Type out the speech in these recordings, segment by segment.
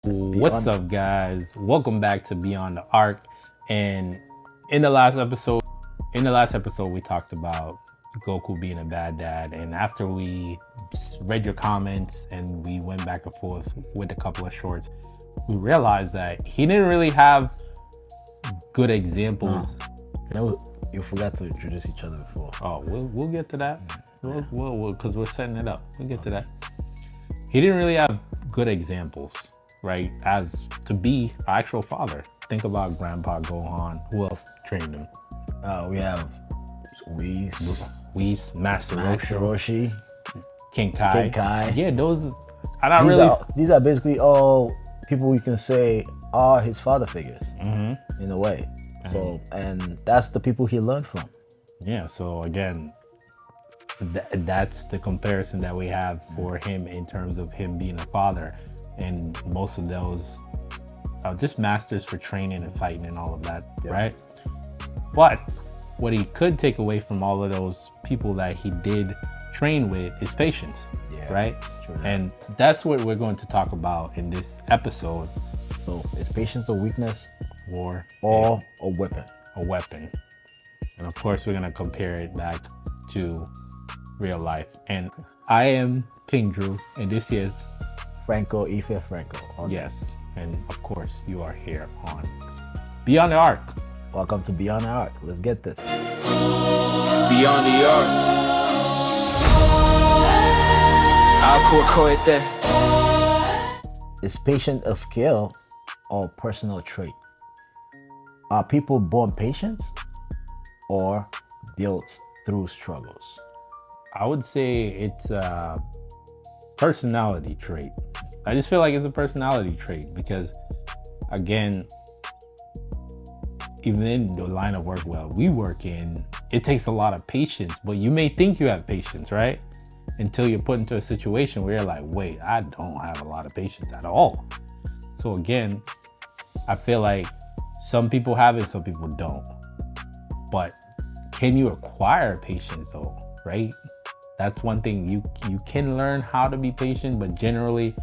What's up, guys? Welcome back to Beyond the Arc. And in the last episode, we talked about Goku being a bad dad. And after we read your comments and we went back and forth with a couple of shorts, we realized that he didn't really have good examples. You forgot to introduce each other before. Oh, we'll get to that. We'll because we're setting it up. We'll get to that. He didn't really have good examples, right? As to be an actual father. Think about Grandpa Gohan. Who else trained him? We have Whis, Master Roshi, King Kai. Yeah, those. These are basically all people we can say are his father figures in a way. So, and that's the people he learned from. Yeah. So again, that's the comparison that we have for him in terms of him being a father, and most of those are just masters for training and fighting and all of that, right? But what he could take away from all of those people that he did train with is patience, right? True. And that's what we're going to talk about in this episode. So is patience a weakness or a weapon? A weapon. And of course, we're going to compare it back to real life. And I am King Drew, and this is Franco. Yes. And of course, you are here on Beyond the Arc. Welcome to Beyond the Arc. Let's get this. Beyond the Arc. Is patience a skill or personal trait? Are people born patient or built through struggles? I would say it's a personality trait. I just feel like it's a personality trait because, again, even in the line of work we work in, it takes a lot of patience, but you may think you have patience, right? Until you're put into a situation where you're like, wait, I don't have a lot of patience at all. So again, I feel like some people have it, some people don't. But can you acquire patience though, right? That's one thing. You can learn how to be patient, but generally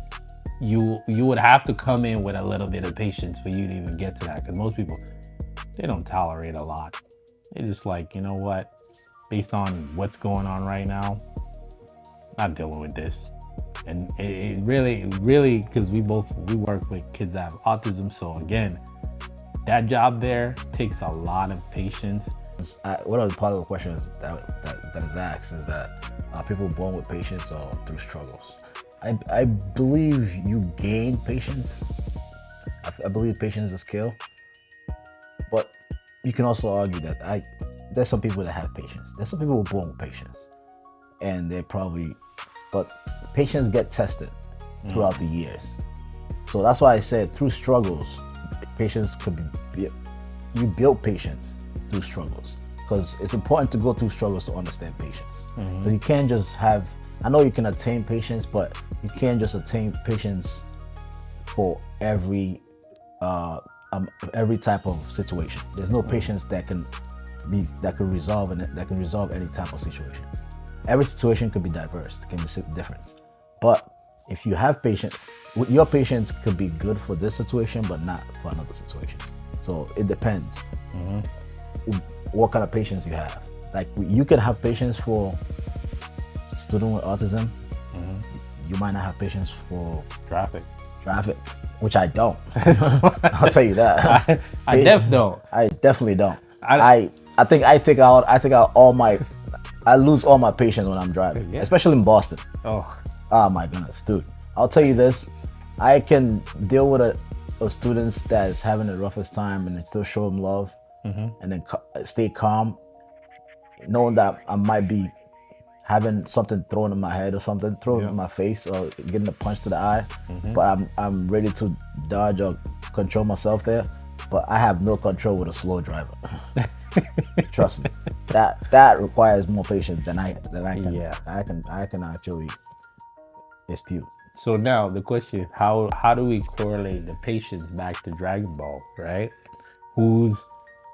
you would have to come in with a little bit of patience for you to even get to that. Because most people, they don't tolerate a lot. They're just like, you know what? Based on what's going on right now, not dealing with this. And it really, because we work with kids that have autism. So again, that job there takes a lot of patience. One of the part of the questions that is asked is that are people born with patience or through struggles? I believe you gain patience. I believe patience is a skill, but you can also argue that there's some people that have patience. There's some people who are born with patience, and but patience get tested throughout the years. So that's why I said through struggles, patience could be. You build patience through struggles, because it's important to go through struggles to understand patience. So you can't just have. I know you can attain patience, but you can't just attain patience for every type of situation. There's no patience that can resolve any type of situations. Every situation could be diverse, can be different. But if you have patience, your patience could be good for this situation, but not for another situation. So it depends what kind of patience you have. Like you can have patience for a student with autism. You might not have patience for traffic, which I don't. I'll tell you that. I definitely don't. I think I take out all my. I lose all my patience when I'm driving, especially in Boston. Oh my goodness, dude. I'll tell you this. I can deal with a student that is having the roughest time and then still show them love, and then stay calm, knowing that I might be having something thrown in my head or something thrown in my face or getting a punch to the eye, but I'm ready to dodge or control myself there. But I have no control with a slow driver. Trust me, that requires more patience than I can actually dispute. So now the question is, how do we correlate the patience back to Dragon Ball, right? Who's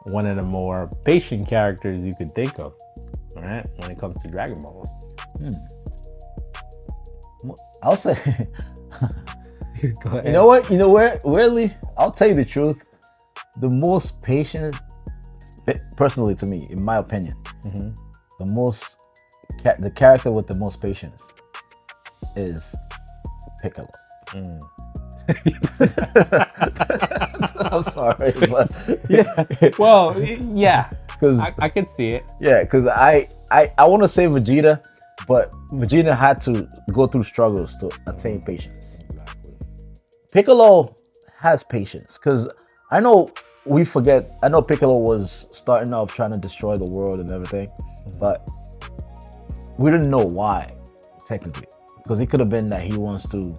one of the more patient characters you could think of, right? When it comes to Dragon Ball. I'll say Go ahead. You know what? You know where? Really, I'll tell you the truth. The most patience, personally to me, in my opinion, the most, the character with the most patience is Piccolo. I'm sorry, but Yeah. Well, yeah. because I can see it. yeah, because I want to say Vegeta, but Vegeta had to go through struggles to attain patience. Exactly. Piccolo has patience because I know we forget. I know Piccolo was starting off trying to destroy the world and everything, but we didn't know why technically, because it could have been that he wants to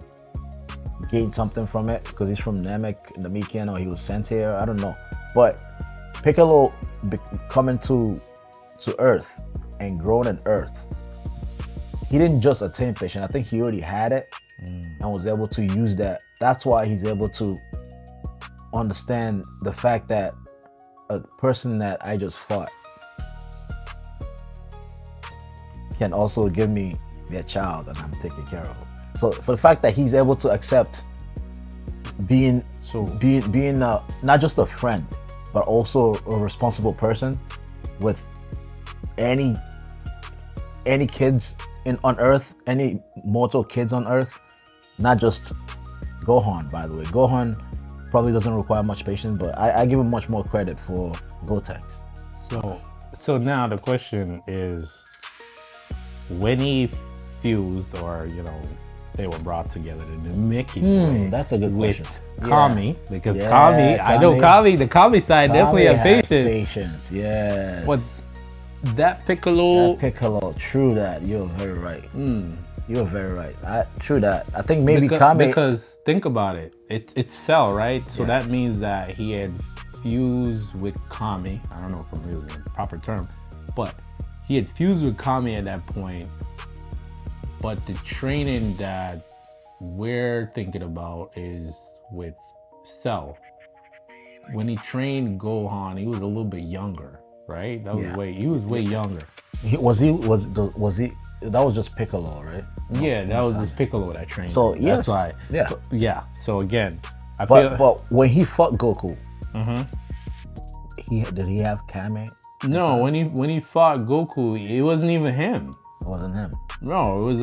gain something from it because he's from Namekian, or he was sent here. I don't know, but Piccolo coming to Earth and growing in Earth, he didn't just attain patience. I think he already had it and was able to use that. That's why he's able to understand the fact that a person that I just fought can also give me their child and I'm taking care of him. So for the fact that he's able to accept being not just a friend, but also a responsible person with any kids on Earth, any mortal kids on Earth, not just Gohan, by the way. Gohan probably doesn't require much patience, but I give him much more credit for Gotenks. So now the question is, when he fused, or they were brought together in the Mickey way, That's a good with question. Kami, because Yeah, Kami, I know the Kami side definitely have has patience. Patience, yes. But that Piccolo, Piccolo, true that. You're very right. You're very right. True that. I think maybe Kami. because think about it, it's Cell, right? So that means that he had fused with Kami. I don't know if I'm using the proper term, but he had fused with Kami at that point. But the training that we're thinking about is with Cell. When he trained Gohan, he was a little bit younger, right? He was way younger. Was he? That was just Piccolo, right? Yeah, that was just Piccolo that trained. So him. yes, That's why. yeah. Yeah. So again, I feel. But when he fought Goku, did he have Kame? No, when he fought Goku, it wasn't even him. It wasn't him. No, it was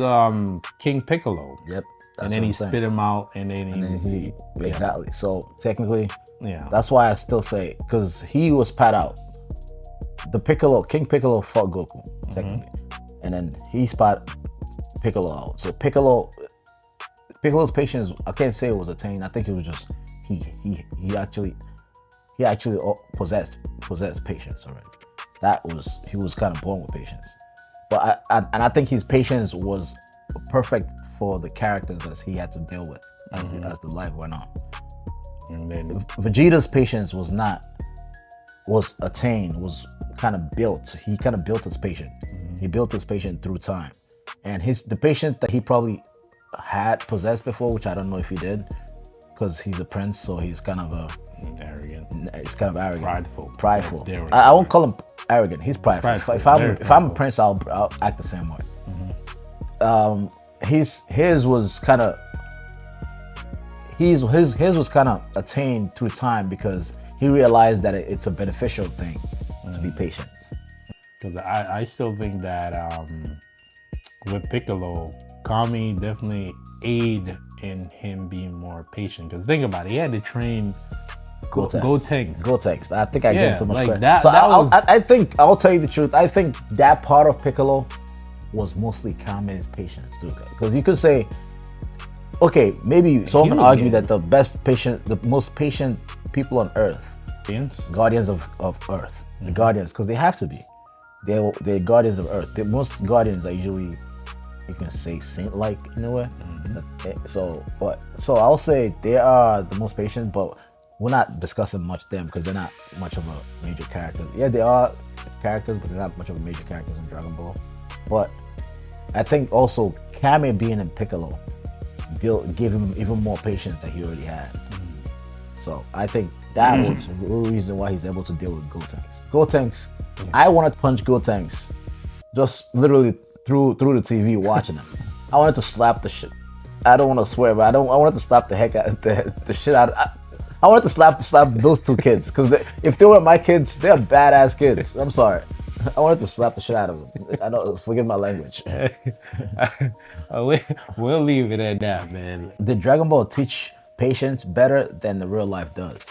King Piccolo. Yep. And then he spit him out, and then he exactly. So technically, yeah. that's why I still say, because he was spat out. King Piccolo fought Goku technically, and then he spat Piccolo out. So Piccolo's patience, I can't say it was attained. I think it was just he actually possessed patience already. He was kind of born with patience. But I think his patience was perfect for the characters as he had to deal with as the life went on. And then Vegeta's patience was attained, was kind of built. He kind of built his patience. He built his patience through time, and the patience that he probably had possessed before, which I don't know if he did, because he's a prince, so he's kind of arrogant. He's kind of arrogant, prideful. I won't call him arrogant. He's prideful. If I'm a prince, I'll act the same way. His was kind of attained through time because he realized that it's a beneficial thing to be patient. Because I still think that with Piccolo, Kami definitely aid in him being more patient. Because think about it, he had to train Gotenks. I think I gave him so much credit. I think I'll tell you the truth. I think that part of Piccolo was mostly Kami's patience too. Because you could say, okay, maybe someone can argue that the most patient people on Earth, guardians of Earth, the guardians, because they have to be. They're guardians of Earth. Most guardians are usually, you can say, saint-like in a way. So I'll say they are the most patient, but we're not discussing much them because they're not much of a major character. Yeah, they are characters, but they're not much of a major characters in Dragon Ball. But I think also Kami being in Piccolo gave him even more patience that he already had. So I think that was the reason why he's able to deal with Gotenks. I want to punch Gotenks just literally through the TV watching him. I wanted to slap the shit I don't want to swear, but I wanted to slap the heck out the shit out. I wanted to slap those two kids because if they were my kids, they're badass kids. I'm sorry. I wanted to slap the shit out of them. I don't forgive my language. We'll leave it at that, man. Did Dragon Ball teach patience better than the real life does?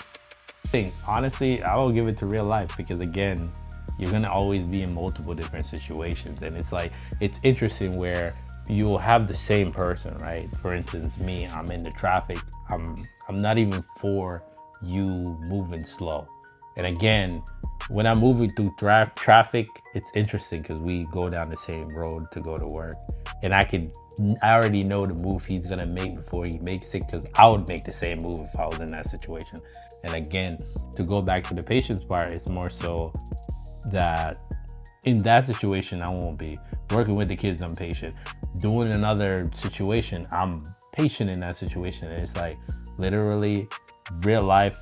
Honestly, I will give it to real life because again, you're gonna always be in multiple different situations, and it's like it's interesting where you'll have the same person, right? For instance, me, I'm in the traffic. I'm not even for you moving slow, and again, when I'm moving through traffic, it's interesting because we go down the same road to go to work, and I already know the move he's gonna make before he makes it because I would make the same move if I was in that situation. And again, to go back to the patience part, it's more so that in that situation, I won't be working with the kids. I'm patient. Doing another situation, I'm patient in that situation. And it's like literally real life,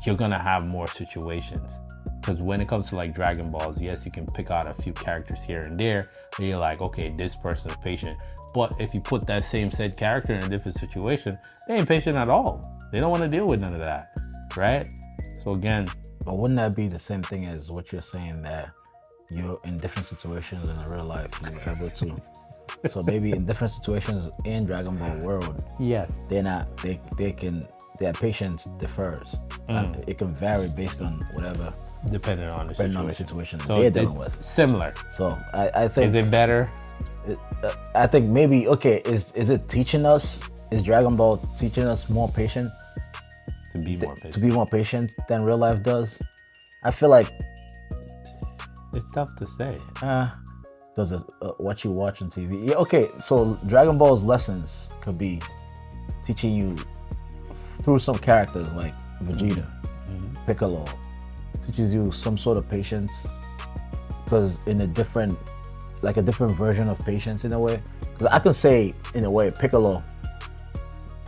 you're gonna have more situations. Because when it comes to like Dragon Balls, yes, you can pick out a few characters here and there, and you're like, okay, this person is patient. But if you put that same said character in a different situation, they ain't patient at all. They don't want to deal with none of that, right? So again, but wouldn't that be the same thing as what you're saying that you're in different situations in the real life you're able to? So maybe in different situations in Dragon Ball world, yes, their patience differs. It can vary based on whatever. Depending on the situation so they're dealing with. Similar. So I think. Is it better? I think maybe, okay, is it teaching us? Is Dragon Ball teaching us more patience? To be more patient. To be more patient than real life does? I feel like. It's tough to say. Does it what you watch on TV? Yeah, okay, so Dragon Ball's lessons could be teaching you through some characters like Vegeta, Piccolo, teaches you some sort of patience because in a different version of patience in a way. Because I can say in a way Piccolo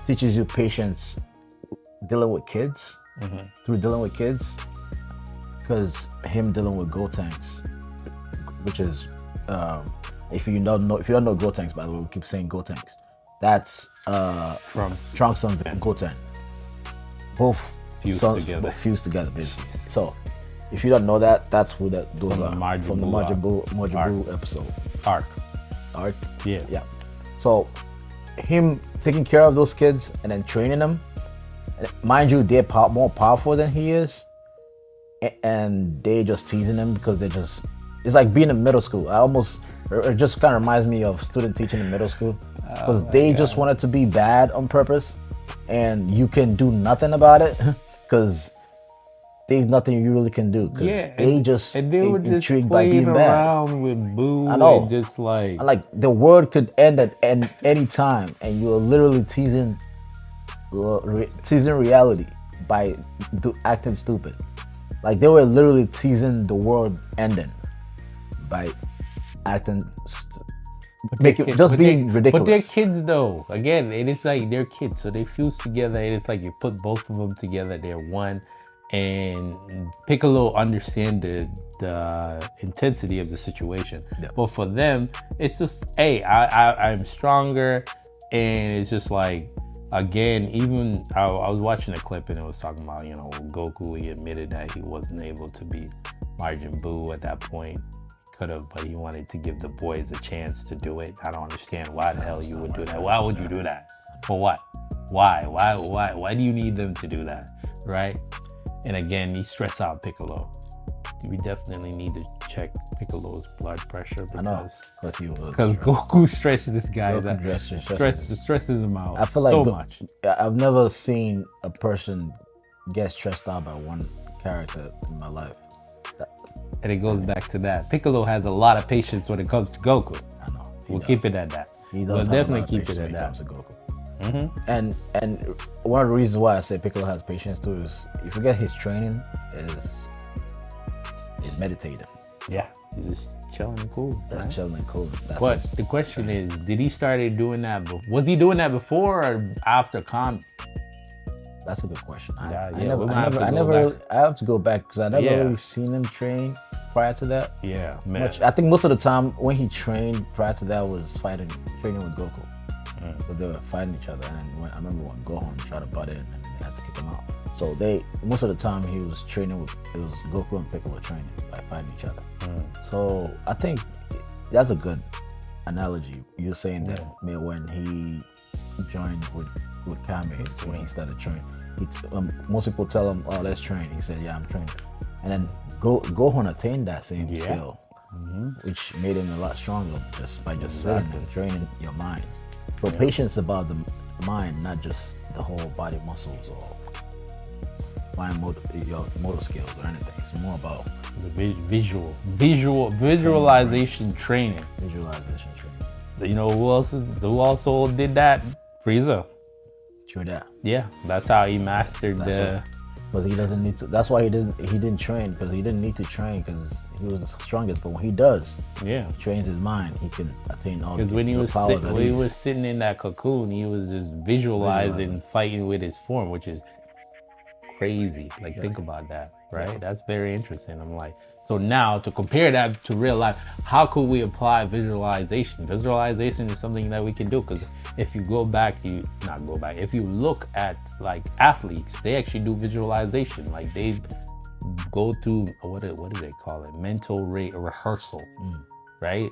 teaches you patience dealing with kids, through dealing with kids, because him dealing with Gotenks, which is if you don't know Gotenks, by the way, we keep saying Gotenks. That's Trunks and Goten, both fused together basically. So if you don't know that, that's who those are from the Majin Buu episode arc. Yeah. So him taking care of those kids and then training them, mind you, they're more powerful than he is, and they just teasing him because it's like being in middle school. It just kind of reminds me of student teaching in middle school because they just wanted to be bad on purpose, and you can do nothing about it because there's nothing you really can do because they just intrigued by being bad. Around with Boo, I know. And just like the world could end at any time, and you're literally teasing reality by acting stupid. Like they were literally teasing the world ending by acting being ridiculous. But they're kids though. Again, it is like they're kids, so they fuse together. And it's like you put both of them together, they're one. And Piccolo understand the intensity of the situation. Yeah. But for them, it's just, hey, I'm stronger, and it's just like, again, even I was watching a clip and it was talking about, Goku. He admitted that he wasn't able to beat Majin Buu at that point. Could have, but he wanted to give the boys a chance to do it. I don't understand why the hell you would do that. Why would you do that? For what? Why do you need them to do that? Right? And again, he stressed out Piccolo. We definitely need to check Piccolo's blood pressure because Goku stresses this guy out. Stresses him out. I feel like much. I've never seen a person get stressed out by one character in my life. And it goes back to that. Piccolo has a lot of patience when it comes to Goku. I know. We'll keep it at that. We'll definitely keep it at that. And one of the reasons why I say Piccolo has patience too is you forget his training is meditative. Yeah, he's just chilling and cool. Right? Chilling and cool. But the question is, did he started doing that? Was he doing that before or after Kami? That's a good question. I have to go back because I never really seen him train prior to that. Yeah, man. I think most of the time when he trained prior to that was training with Goku. because they were fighting each other. And I remember when Gohan tried to butt in and they had to kick him out. So most of the time he was training it was Goku and Piccolo training by fighting each other. So I think that's a good analogy. You're saying that when he joined with Kame, it's when he started training. Most people tell him, "Oh, let's train." He said, "Yeah, I'm training." And then Gohan attained that same skill, which made him a lot stronger just by sitting and training your mind. So patience about the mind, not just the whole body muscles or fine your motor skills or anything. It's more about the visualization training. Visualization training. You know who also did that? Frieza. True that. Yeah, that's how he mastered the. But he doesn't need to. That's why he didn't train, because he didn't need to train because he was the strongest. But when he does, he trains his mind, he can attain all. Because when he was sitting in that cocoon, he was just visualizing fighting with his form, which is crazy. Like think about that, right? Yeah. That's very interesting. I'm like, so now to compare that to real life, how could we apply visualization? Visualization is something that we can do, because if you if you look at like athletes, they actually do visualization. Like they go through what do they call it? Mental rehearsal, right?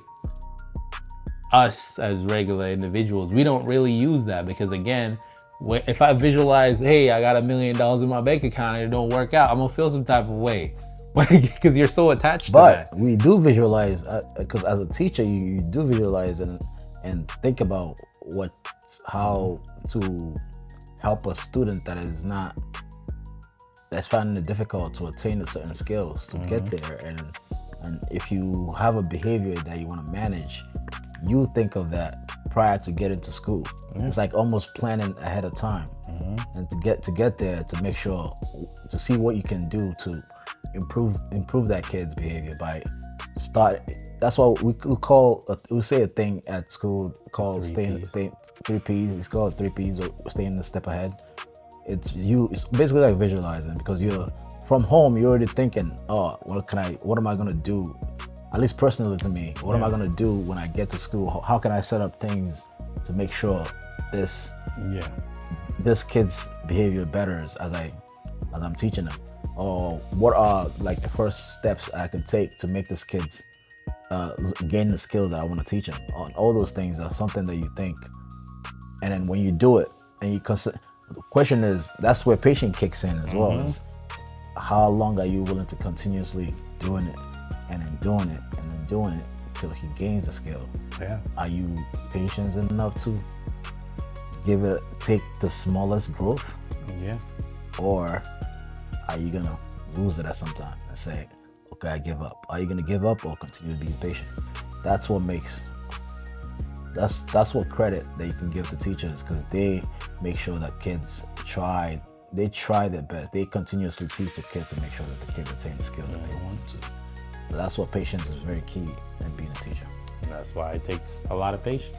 Us as regular individuals, we don't really use that, because again, if I visualize, hey, I got $1 million in my bank account and it don't work out, I'm gonna feel some type of way, because you're so attached to that. But we do visualize, because as a teacher, you do visualize and think about how to help a student that's finding it difficult to attain a certain skills to get there. And if you have a behavior that you want to manage, you think of that prior to getting to school. It's like almost planning ahead of time, and to get there, to make sure to see what you can do to improve that kid's behavior by that's what we say a thing at school called staying 3 P's. It's called 3 P's, or staying a step ahead. It's basically like visualizing, because you're from home, you're already thinking, oh, what am I gonna do? At least personally to me, what am I gonna do when I get to school? How can I set up things to make sure this kid's behavior betters as I'm teaching them? Or what are like the first steps I can take to make this kid's gain the skills that I want to teach them? All those things are something that you think, and then when you do it, and the question is, that's where patience kicks in as well. Is how long are you willing to continuously doing it, and then doing it, and then doing it till he gains the skill? Yeah. Are you patient enough to take the smallest growth? Yeah. Or are you gonna lose it at some time and say, okay, I give up? Are you gonna give up or continue to be patient? That's what credit that you can give to teachers, because they make sure that kids try their best. They continuously teach the kid to make sure that the kid retain the skill that they want to. So that's what patience is very key in being a teacher. And that's why it takes a lot of patience,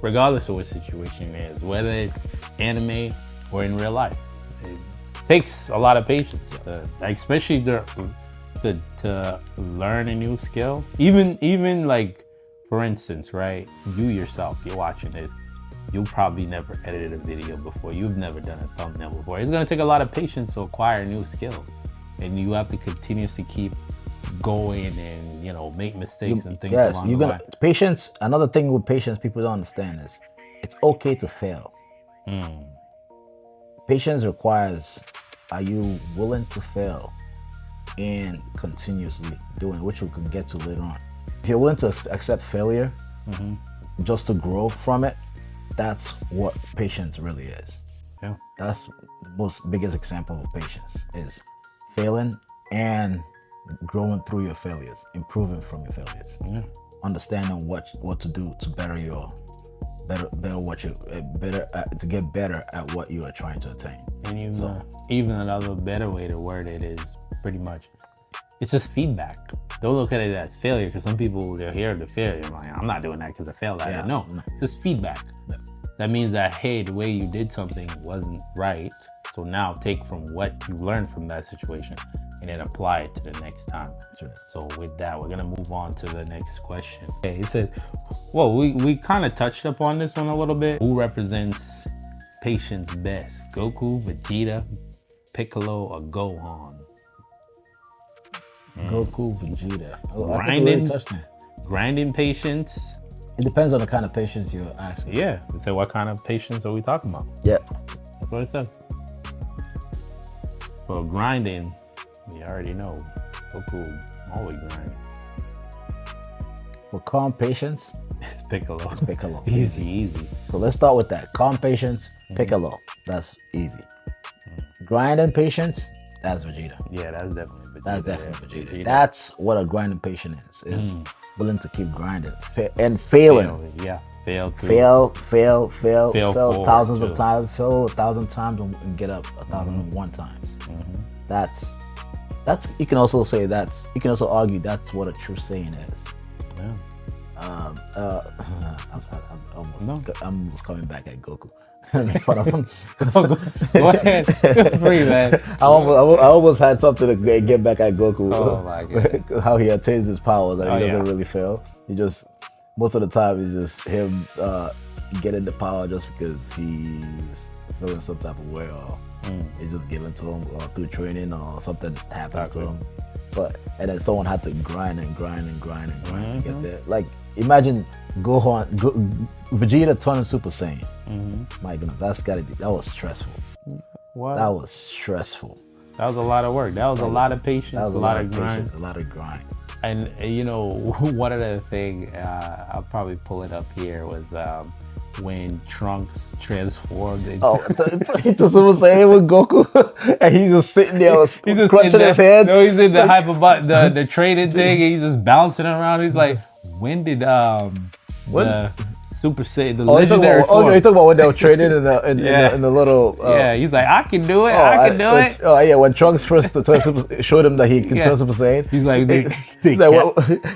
regardless of what situation it is, whether it's anime or in real life. It takes a lot of patience, especially to learn a new skill. Even like, for instance, right? You yourself, you're watching it. You probably never edited a video before. You've never done a thumbnail before. It's gonna take a lot of patience to acquire a new skill, and you have to continuously keep going and make mistakes and things along the way. Patience. Another thing with patience people don't understand is it's okay to fail. Patience requires, are you willing to fail and continuously doing, which we can get to later on. If you're willing to accept failure just to grow from it, that's what patience really is. Yeah. That's the biggest example of patience, is failing and growing through your failures, improving from your failures, understanding what to do to to get better at what you are trying to attain. And even another better way to word it is pretty much, it's just feedback. Don't look at it as failure, because some people, they'll hear the failure, like, I'm not doing that because I failed at it. No, it's just feedback. Yeah. That means that, hey, the way you did something wasn't right, so now take from what you learned from that situation and then apply it to the next time. Sure. So with that, we're gonna move on to the next question. Okay, it says, well, we kind of touched upon this one a little bit. Who represents patience best? Goku, Vegeta, Piccolo, or Gohan? Goku, Vegeta. Grinding patience. It depends on the kind of patience you're asking. Yeah. So what kind of patience are we talking about? Yeah. That's what it says. For grinding, we already know. Goku always grinding. For calm patience, It's Piccolo. it's Piccolo. Easy. So let's start with that. Calm patience, Piccolo. That's easy. Grinding patience, that's Vegeta. Yeah, that's definitely Vegeta. That's definitely Vegeta. That's what a grinding patient is willing to keep grinding and failing. Fail. Fail thousands of too. times, fail 1,000 times and get up 1,001 times. That's you can also say you can also argue that's what a true saying is. Yeah. I'm almost coming back at Goku. Go ahead. Feel free, man. I almost had something to get back at Goku. Oh my god. How he attains his powers and he doesn't yeah. really fail. He just most of the time it's just him getting the power just because he's feeling some type of way or it's just given to him or through training or something happens to him. And then someone had to grind to get there. Like imagine Gohan, Vegeta turning Super Saiyan. My goodness, that was stressful. What? That was stressful. That was a lot of work. That was a lot of patience, That was a lot of grind. patience, a lot of grind. And you know, one other thing, I'll probably pull it up here, was when Trunks transformed into Into Super Saiyan with Goku, and he's just sitting there, he's just crunching his hands. No, he's in the the training thing, and he's just bouncing around. He's like, when did the Super Saiyan, the legendary form? You talking about when they were training in the little... yeah, he's like, I can do it, I can do it. Oh yeah, when Trunks first showed him that he can turn Super Saiyan. He's like,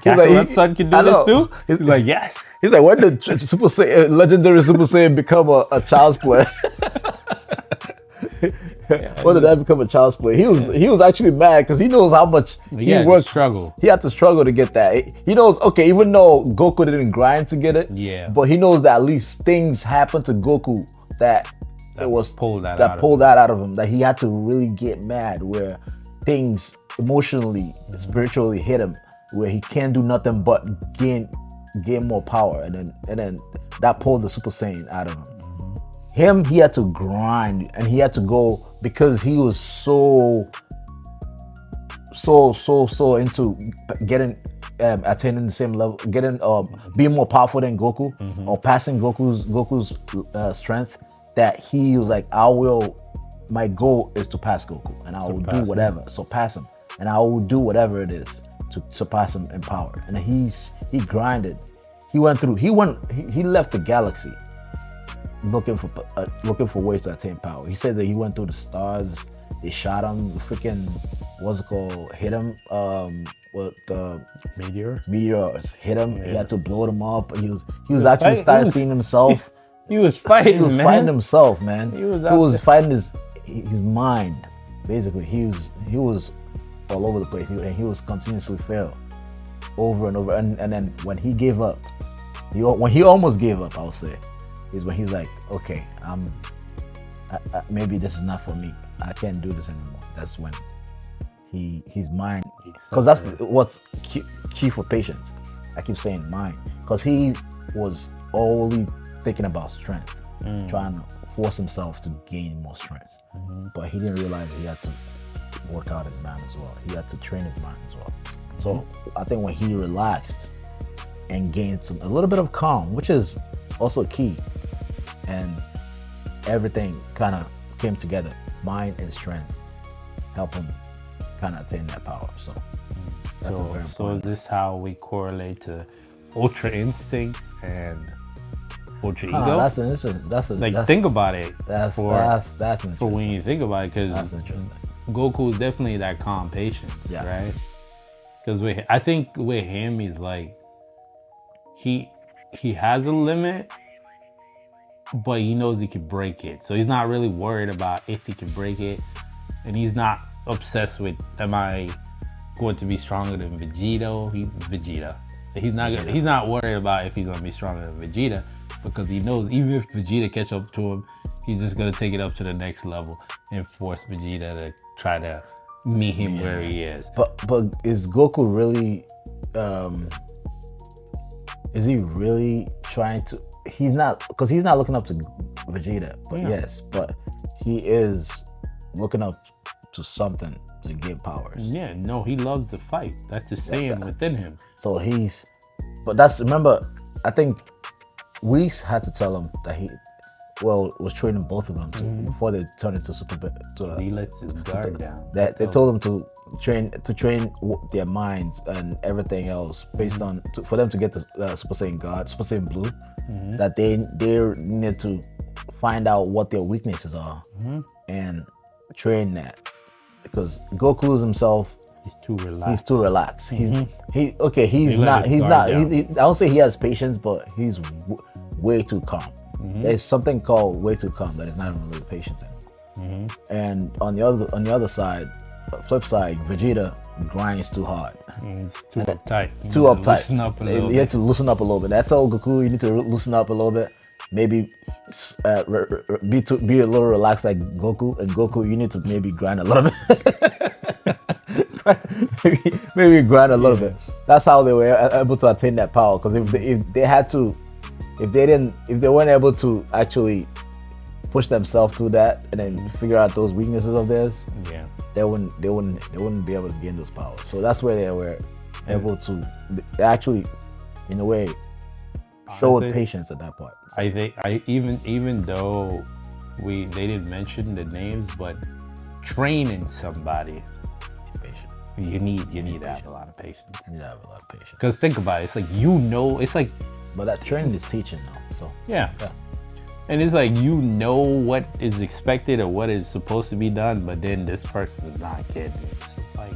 Kakarot's son can do this too? He's like, yes. He's like, when did Super Saiyan, legendary Super Saiyan become a child's play? When did that become a child's play? He was actually mad because he knows how much he worked. Struggle. He had to struggle to get that. He knows, okay, even though Goku didn't grind to get it, but he knows that at least things happened to Goku that pulled that out of him. That he had to really get mad, where things emotionally, spiritually hit him, where he can't do nothing but gain more power, and then that pulled the Super Saiyan out of him. He had to grind, and he had to go because he was so into getting attaining the same level, getting being more powerful than Goku, or passing Goku's strength, that he was like, my goal is to pass Goku, and I will do whatever, surpass him, and I will do whatever it is to surpass him in power. And he grinded. He left the galaxy looking for ways to attain power. He said that he went through the stars. They shot him. Freaking, what's it called? Hit him. Meteors hit him. Yeah. He had to blow them up. He was actually starting seeing himself. He was fighting. He was fighting himself, man. He was fighting his mind. Basically, he was all over the place. He was continuously fail over and over. And then when he gave up, when he almost gave up, I would say, is when he's like, okay, maybe this is not for me. I can't do this anymore. That's when his mind, because that's what's key for patience. I keep saying mind, because he was only thinking about strength, trying to force himself to gain more strength. But he didn't realize that he had to work out his mind as well. He had to train his mind as well. So I think when he relaxed and gained a little bit of calm, which is also key, and everything kind of came together, mind and strength, help him kind of attain that power. So that's very important. So is this how we correlate to ultra instincts and ultra ego? Think about it. That's interesting. For when you think about it, because that's interesting. Goku is definitely that calm patience, right? Because I think with him, he's like, he has a limit, but he knows he can break it. So he's not really worried about if he can break it. and he's not obsessed with, am I going to be stronger than Vegeta. He's not worried about if he's gonna be stronger than Vegeta, because he knows even if Vegeta catch up to him, he's just gonna take it up to the next level and force Vegeta to try to meet him where he is. But is Goku really? Is he really trying to? He's not, because he's not looking up to Vegeta. But yes, but he is looking up to something to get powers. Yeah, no, he loves to fight. That's the saying within him. So but that's, remember, I think we had to tell him that he, was training both of them before they turned into he lets his guard down. That they told him to train their minds and everything else based on for them to get the Super Saiyan God, Super Saiyan Blue. That they need to find out what their weaknesses are and train that, because Goku himself, he's too relaxed. He's not. I don't say he has patience, but he's way too calm. There's something called way too calm that is not even really patience in. And on the other side, flip side, Vegeta grinds too hard. He's too uptight. Loosen up a little bit. You have to loosen up a little bit. That's all, Goku. You need to loosen up a little bit. Maybe be a little relaxed like Goku. And Goku, you need to maybe grind a little bit. maybe grind a little bit. That's how they were able to attain that power. Because if they weren't able to actually push themselves through that and then figure out those weaknesses of theirs, they wouldn't be able to gain those powers. So that's where they were able to actually, in a way, show patience at that point. So. I think even though they didn't mention the names, but training somebody, you need to have a lot of patience. You need to have a lot of patience. Because think about it, it's like, it's like, but that training is teaching now. So yeah. And it's like, what is expected or what is supposed to be done, but then this person is not getting it. So like,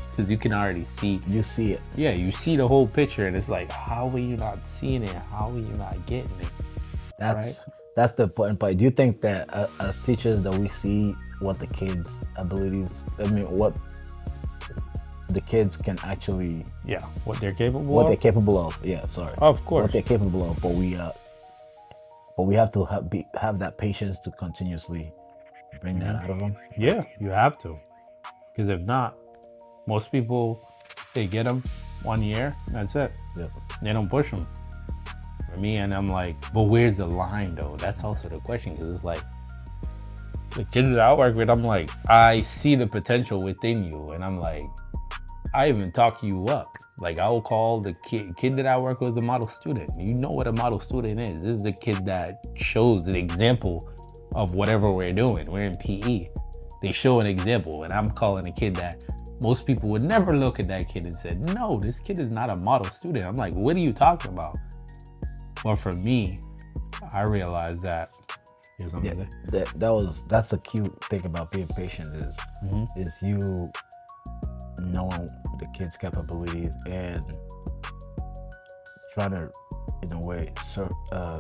because you can already see. You see it. Yeah, you see the whole picture, and it's like, how are you not seeing it? How are you not getting it? That's the important part. Do you think that as teachers that we see what the kids' abilities, what the kids can actually, what they're capable of? Of course, what they're capable of, but we have to have that patience to continuously bring that out of them. Yeah, you have to, because if not, most people, they get them 1 year, that's it. They don't push them. For me, and I'm like, but where's the line though? That's also the question, because it's like, the kids that I work with, I'm like, I see the potential within you, and I'm like, I even talk you up. Like, I will call the kid that I work with a model student. You know what a model student is. This is the kid that shows an example of whatever we're doing. We're in PE. They show an example, and I'm calling a kid that most people would never look at that kid and said, no, this kid is not a model student. I'm like, what are you talking about? But for me, I realized that. That's a cute thing about being patient is you knowing the kids' capabilities and trying to, in a way,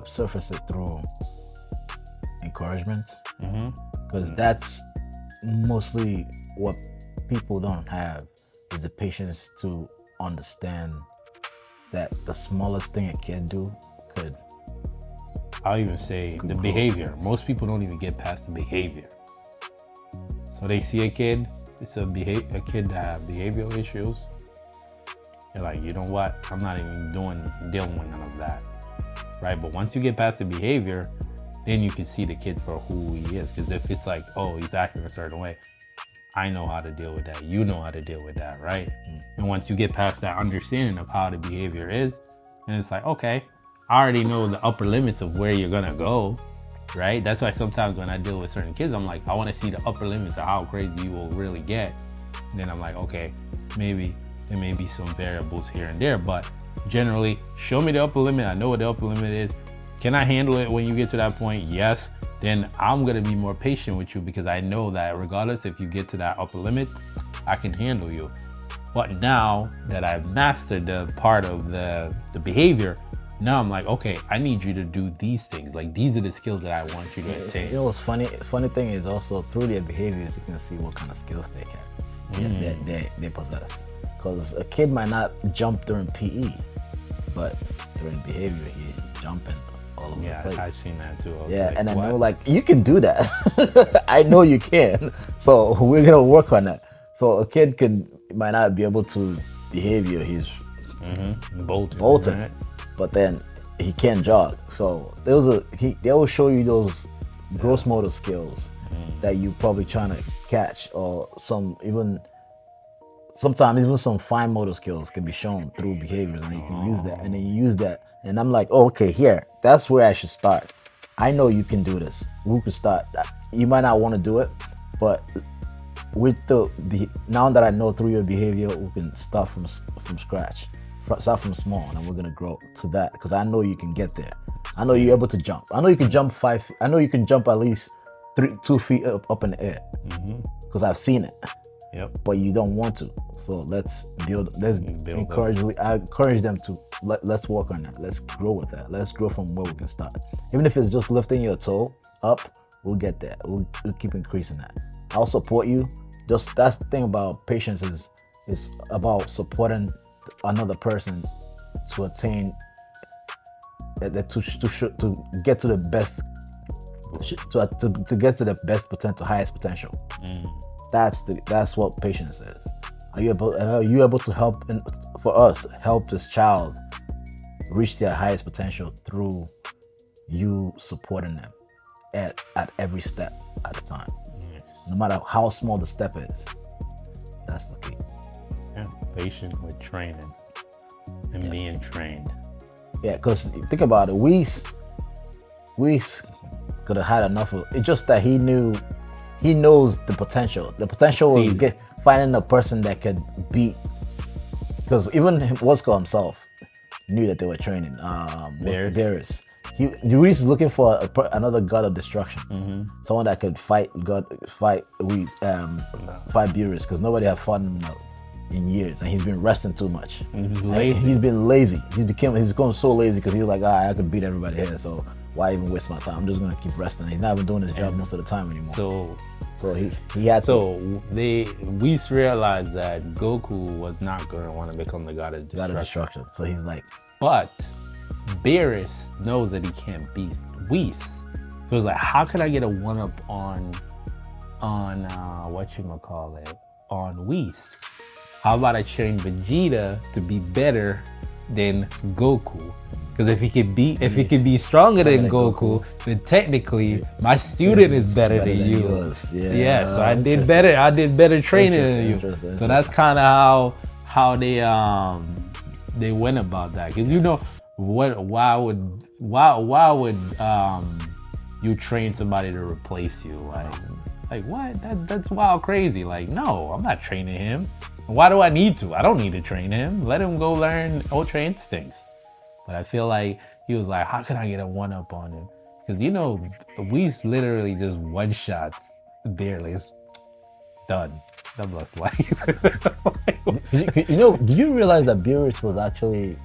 surface it through encouragement. Because that's mostly what people don't have, is the patience to understand that the smallest thing a kid do could. I'll even say the behavior. Most people don't even get past the behavior. So they see a kid, it's a kid that have behavioral issues. You're like, you know what? I'm not even dealing with none of that, right? But once you get past the behavior, then you can see the kid for who he is. Because if it's like, oh, he's acting a certain way, I know how to deal with that. You know how to deal with that, right? And once you get past that understanding of how the behavior is, and it's like, okay, I already know the upper limits of where you're gonna go, right? That's why sometimes when I deal with certain kids, I'm like, I wanna see the upper limits of how crazy you will really get. And then I'm like, okay, maybe there may be some variables here and there, but generally, show me the upper limit. I know what the upper limit is. Can I handle it when you get to that point? Yes. Then I'm gonna be more patient with you, because I know that regardless if you get to that upper limit, I can handle you. But now that I've mastered the part of the behavior, Now I'm like, okay, I need you to do these things. Like, these are the skills that I want you to attain. You know what's funny? Funny thing is also through their behaviors, you can see what kind of skills they can, they possess. Because a kid might not jump during PE, but during behavior, he's jumping all over the place. Yeah, I've seen that too. Yeah, like, and I what? know like you can do that. I know you can. So we're gonna work on that. So a kid might not be able to behavior. He's bolting, right? but then he can't jog. So they will show you those gross motor skills that you probably trying to catch, or sometimes even some fine motor skills can be shown through behaviors, and you can use that, and then you use that, and I'm like, oh, okay, here, that's where I should start. I know you can do this. We can start. You might not want to do it, but with now that I know through your behavior, we can start from scratch. Start from small, and we're gonna grow to that, because I know you can get there. I know you're able to jump. I know you can jump I know you can jump at least 2 feet up in the air, because I've seen it. Yep. But you don't want to. So let's encourage. I encourage them to let's work on that. Let's grow with that. Let's grow from where we can start. Even if it's just lifting your toe up, we'll get there. We'll keep increasing that. I'll support you. Just that's the thing about patience is about supporting another person to attain to get to the best to get to the best potential, highest potential. That's what patience is. Are you able to help help this child reach their highest potential through you supporting them at every step at a time? No matter how small the step is. That's the key. Yeah, patient with training and being trained. Yeah, because think about it, Weiss could have had enough of it. Just that he knows the potential. The potential was finding a person that could beat. Because even Wosko himself knew that they were training. Darius. Weiss is looking for another god of destruction. Someone that could fight Weiss, fight Beerus, because nobody had fought him in years, and he's been resting too much. He's been lazy. He's become so lazy because he was like, I could beat everybody here, so why even waste my time? I'm just gonna keep resting. He's not even doing his job most of the time anymore. So he had to. So Weiss realized that Goku was not gonna want to become the god of destruction. So he's like, but Beerus knows that he can't beat Weiss. So he's like, how can I get a one-up on on Weiss? How about I train Vegeta to be better than Goku? Because if he could be stronger than Goku, then technically my student is better than you. Yeah, so I did better training than you. So that's kind of how they went about that. Because why would you train somebody to replace you? Like what? That's wild crazy. Like, no, I'm not training him. Why do I need to? I don't need to train him. Let him go learn Ultra Instincts. But I feel like he was like, how can I get a one-up on him? Because, Weiss literally just one-shots barely. It's done. Double life. Did you realize that Beerus was actually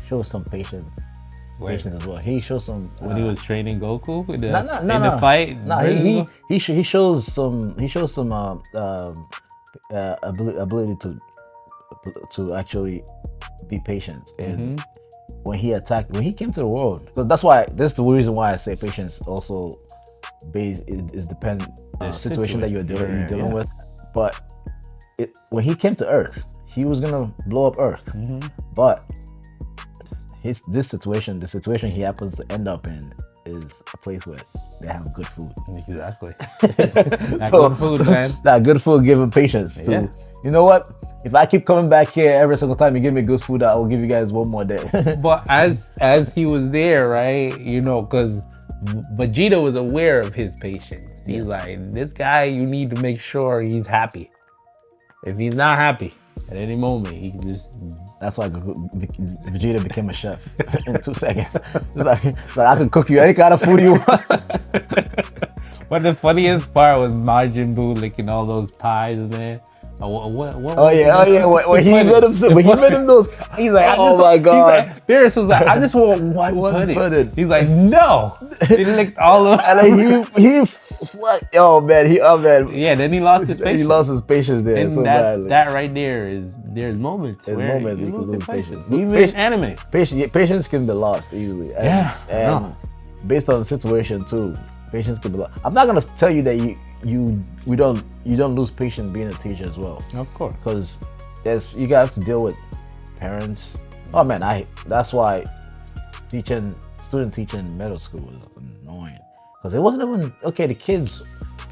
showed some patience? Patience as well. He showed some when he was training Goku in the fight. No, he shows some ability to actually be patient. And when he came to the world, because that's the reason why I say patience also is dependent situation that you're dealing with. But when he came to Earth, he was gonna blow up Earth. But the situation he happens to end up in is a place where they have good food. Exactly. Good food, man. That good food give him patience to, you know what? If I keep coming back here every single time you give me good food, I will give you guys one more day. But as he was there, right, because Vegeta was aware of his patience. He's like, this guy, you need to make sure he's happy. If he's not happy, at any moment, he can just... That's why Vegeta became a chef in 2 seconds. It's like I can cook you any kind of food you want. But the funniest part was Majin Buu licking all those pies, man. What Oh yeah. When he made him those. He's like, oh my god. Like, Beerus was like, I just want one pudding. He's like, no. He licked all of And then oh man. Yeah, then he lost his patience. He lost his patience there And so badly. that right there's moments There's where moments you you can lose patience. Even in anime. Patience can be lost easily. And based on the situation too, patience can be lost. I'm not gonna tell you that you don't lose patience being a teacher as well. Of course. Because you have to deal with parents. Oh man, that's why student teaching in middle school is annoying. Because it wasn't even okay. The kids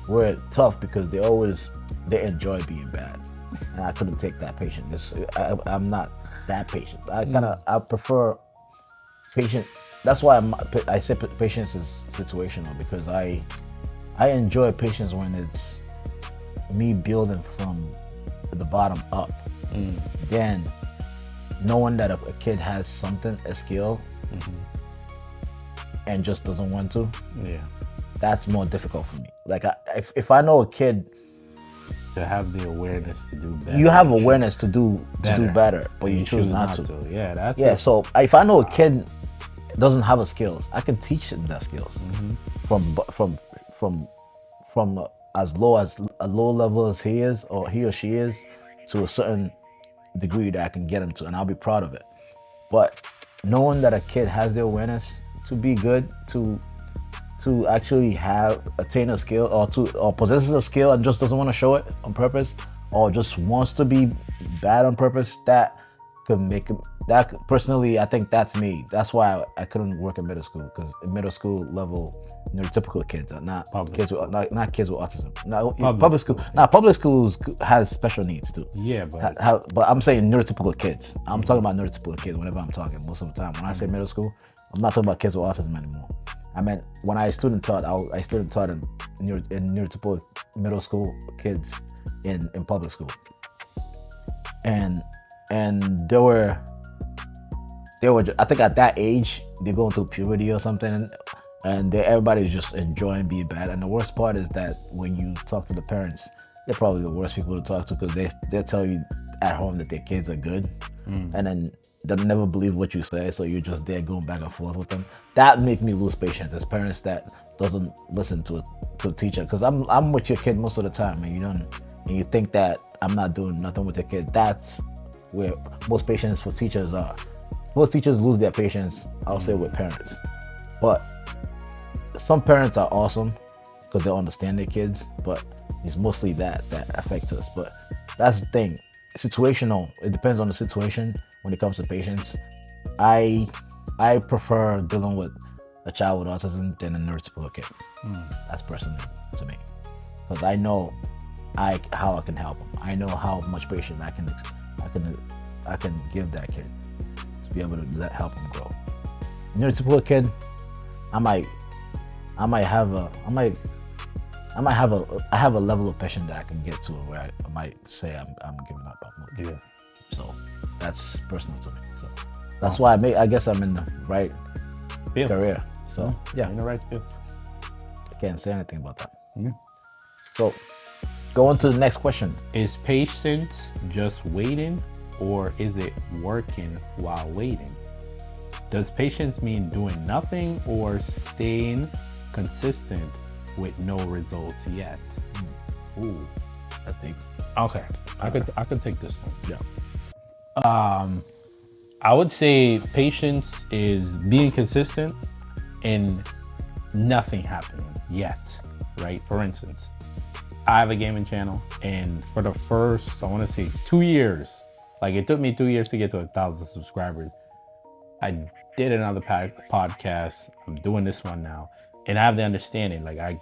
were tough because they enjoy being bad, and I couldn't take that patience. I'm not that patient. I prefer patient. That's why I say patience is situational, because I enjoy patience when it's me building from the bottom up. Then knowing that a kid has something, a skill, and just doesn't want to. Yeah. That's more difficult for me. Like if I know a kid, to have the awareness to do better. You have awareness to do better, but you choose not to. Yeah, so if I know a kid doesn't have a skills, I can teach him that skills from as low level as he is or he or she is to a certain degree that I can get him to, and I'll be proud of it. But knowing that a kid has the awareness to be good, to actually attain a skill or possesses a skill and just doesn't want to show it on purpose, or just wants to be bad on purpose, that could make him. That personally, I think that's me. That's why I couldn't work in middle school, because in middle school level, neurotypical kids are not kids with not kids with autism. No, public school. Now public schools has special needs too. Yeah, but I'm saying neurotypical kids. I'm talking about neurotypical kids whenever I'm talking. Most of the time, when I say middle school, I'm not talking about kids with autism anymore. I meant when I student taught in neurotypical middle school kids in public school, and they were I think at that age they're going through puberty or something, and everybody's just enjoying being bad. And the worst part is that when you talk to the parents, they're probably the worst people to talk to, because they'll tell you at home that their kids are good, and then they'll never believe what you say, so you're just there going back and forth with them. That makes me lose patience as parents that doesn't listen to a teacher, because I'm with your kid most of the time, and you think that I'm not doing nothing with your kid. That's where most patience for teachers are. Most teachers lose their patience, I'll say, with parents. But some parents are awesome because they understand their kids, but it's mostly that affects us. But that's the thing. Situational. It depends on the situation when it comes to patience. I prefer dealing with a child with autism than a neurotypical kid. That's personal to me, because I know how I can help them. I know how much patience I can give that kid to be able to help him grow. Neurotypical kid, I have a level of passion that I can get to where I might say I'm giving up. Yeah. So that's personal to me. So that's why I guess I'm in the right career. So yeah, in the right field. I can't say anything about that. Yeah. So go on to the next question. Is patience just waiting, or is it working while waiting? Does patience mean doing nothing or staying consistent with no results yet? Ooh, that's deep. Okay, I could take this one. Yeah. I would say patience is being consistent and nothing happening yet, right? For instance, I have a gaming channel, and for the first, I want to say 2 years, like it took me 2 years to get to 1,000 subscribers. I did another podcast. I'm doing this one now, and I have the understanding, like I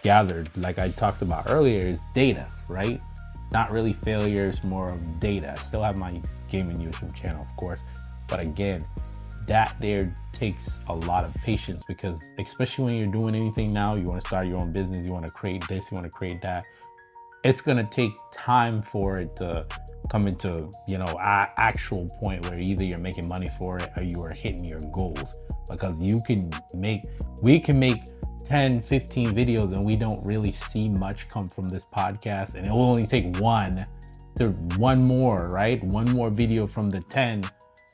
gathered, like I talked about earlier, is data, right? Not really failures, more of data. I still have my gaming YouTube channel, of course, but again, that there takes a lot of patience, because especially when you're doing anything now, you want to start your own business, you want to create this, you want to create that. It's going to take time for it to come into, actual point where either you're making money for it or you are hitting your goals, because we can make 10, 15 videos and we don't really see much come from this podcast, and it will only take one to one more, right? One more video from the 10,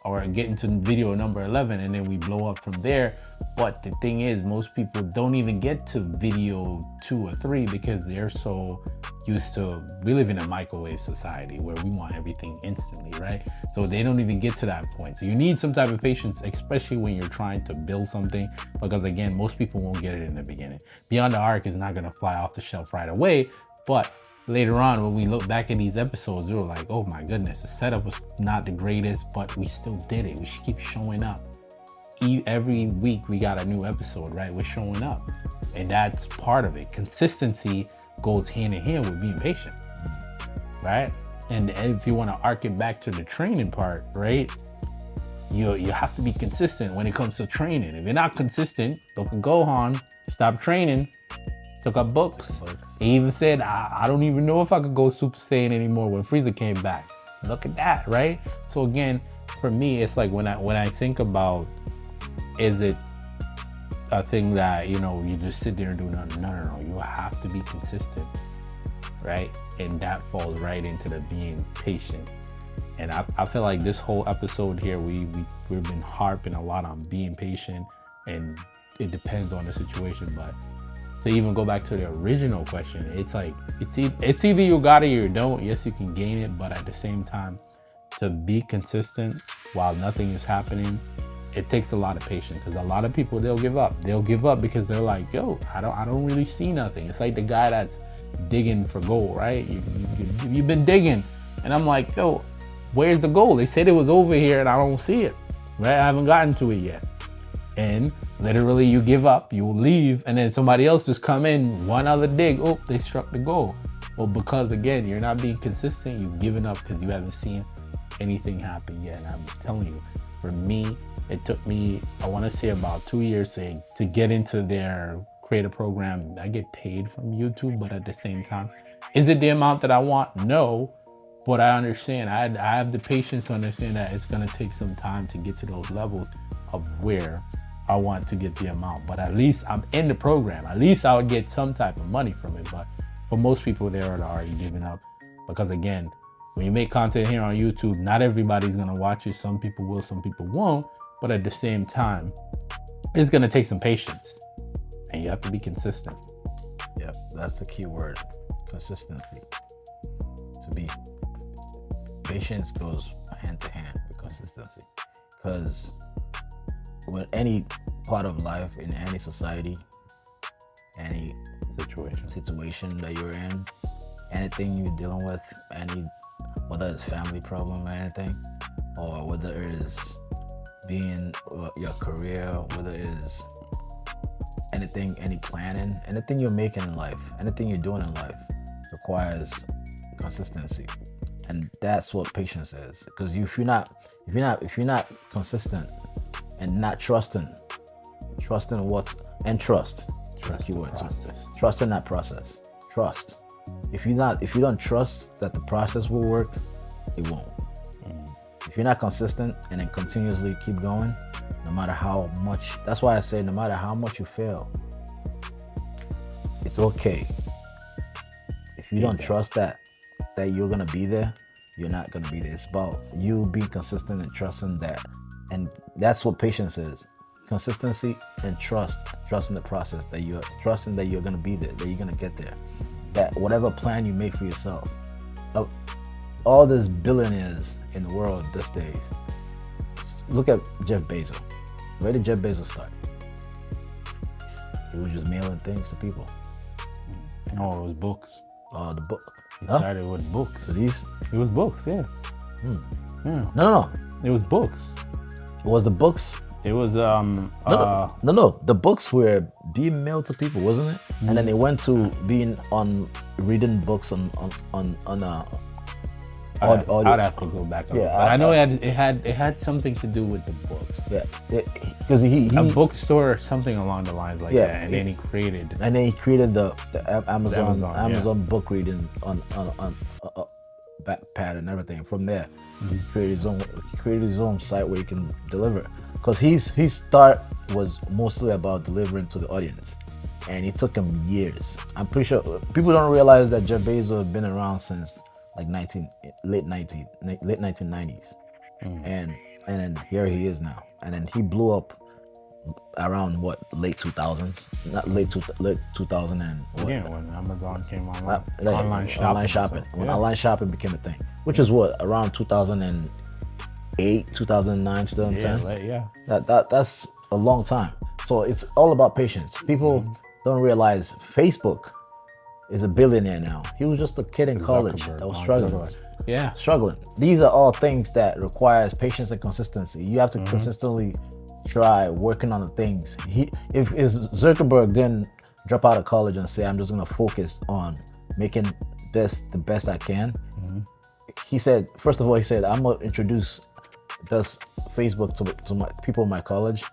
or get into video number 11, and then we blow up from there. But the thing is, most people don't even get to video 2 or 3 because they're so used to, we live in a microwave society where we want everything instantly, right? So they don't even get to that point. So you need some type of patience, especially when you're trying to build something, because again, most people won't get it in the beginning. Beyond the Arc is not gonna fly off the shelf right away, but later on, when we look back at these episodes, we were like, oh my goodness, the setup was not the greatest, but we still did it. We should keep showing up. Every week we got a new episode, right? We're showing up, and that's part of it. Consistency goes hand in hand with being patient, right? And if you want to arc it back to the training part, right? You have to be consistent when it comes to training. If you're not consistent, look at Gohan, stop training, took up books. He even said, I don't even know if I could go Super Saiyan anymore when Frieza came back. Look at that, right? So again, for me, it's like when I think about, is it a thing that, you know, you just sit there and do nothing? No. You have to be consistent, right? And that falls right into the being patient. And I feel like this whole episode here, we've been harping a lot on being patient, and it depends on the situation. But to even go back to the original question, it's like, it's either you got it or you don't. Yes, you can gain it, but at the same time, to be consistent while nothing is happening, it takes a lot of patience, because a lot of people, they'll give up. They'll give up because they're like, yo, I don't really see nothing. It's like the guy that's digging for gold, right? You've been digging, and I'm like, yo, where's the gold? They said it was over here and I don't see it, right? I haven't gotten to it yet. And literally you give up, you will leave, and then somebody else just come in, one other dig, oh, they struck the gold. Well, because again, you're not being consistent, you've given up because you haven't seen anything happen yet. And I'm telling you, for me, it took me, I want to say about 2 years to get into their creator program. I get paid from YouTube, but at the same time, is it the amount that I want? No, but I understand. I have the patience to understand that it's going to take some time to get to those levels of where I want to get the amount. But at least I'm in the program. At least I would get some type of money from it. But for most people, they're already giving up, because again, when you make content here on YouTube, not everybody's going to watch it. Some people will, some people won't. But at the same time, it's going to take some patience, and you have to be consistent. Yep, that's the key word, consistency. To be, patience goes hand to hand with consistency, because with any part of life, in any society, any situation that you're in, anything you're dealing with, whether it's family problem or anything, or whether it's being your career, whether it's anything, any planning, anything you're making in life, anything you're doing in life requires consistency. And that's what patience is. Because if you're not consistent and not trusting what's, and trust is the key word. Trust in that process. Trust. If you don't trust that the process will work, it won't. If you're not consistent and then continuously keep going, no matter how much, that's why I say no matter how much you fail, it's okay. If you don't trust that you're gonna be there, you're not gonna be there. It's about you being consistent and trusting that. And that's what patience is. Consistency and trusting the process, that you're trusting that you're gonna be there, that you're gonna get there. That whatever plan you make for yourself, all these billionaires in the world these days, look at Jeff Bezos. Where did Jeff Bezos start? He was just mailing things to people. No, it was books. Oh, the book. He started with books. So these? It was books, yeah. Yeah. No. It was books. It was the books. It was No. The books were being mailed to people, wasn't it? And then they went to being on reading books on I'd have to go back. Yeah, but I know it had something to do with the books. Yeah, because he a bookstore or something along the lines like that, and then he created the Amazon book reading on pad and everything. From there, he created his own site where he can deliver. Because his start was mostly about delivering to the audience, and it took him years. I'm pretty sure people don't realize that Jeff Bezos has been around since like late 1990s, and then here he is now, and then he blew up around what, late 2000s, not late 2000 and what? Yeah, when Amazon came online. Like, Online shopping. Online shopping. So, When yeah. online shopping became a thing, which is what, around 2008, 2009, 2010. Yeah. That's a long time. So it's all about patience. People don't realize Facebook is a billionaire now. He was just a kid in college Zuckerberg, that was Mark struggling. Zuckerberg. Yeah. Struggling. These are all things that requires patience and consistency. You have to consistently try working on the things. If Zuckerberg didn't drop out of college and say, I'm just gonna focus on making this the best I can. He said, first of all, I'm gonna introduce this Facebook to my people in my college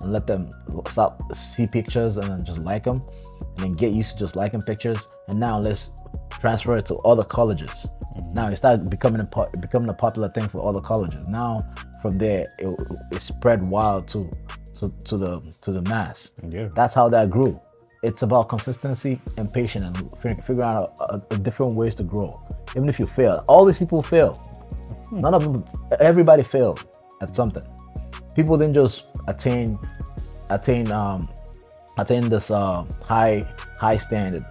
and let them stop see pictures and then just like them, and then get used to just liking pictures. And now let's transfer it to other colleges. Now it started becoming a popular thing for other colleges. Now from there it spread wild to the mass. Yeah. That's how that grew. It's about consistency and patience and figuring out different ways to grow. Even if you fail, all these people fail. None of them, everybody failed at something. People didn't just attain this high standard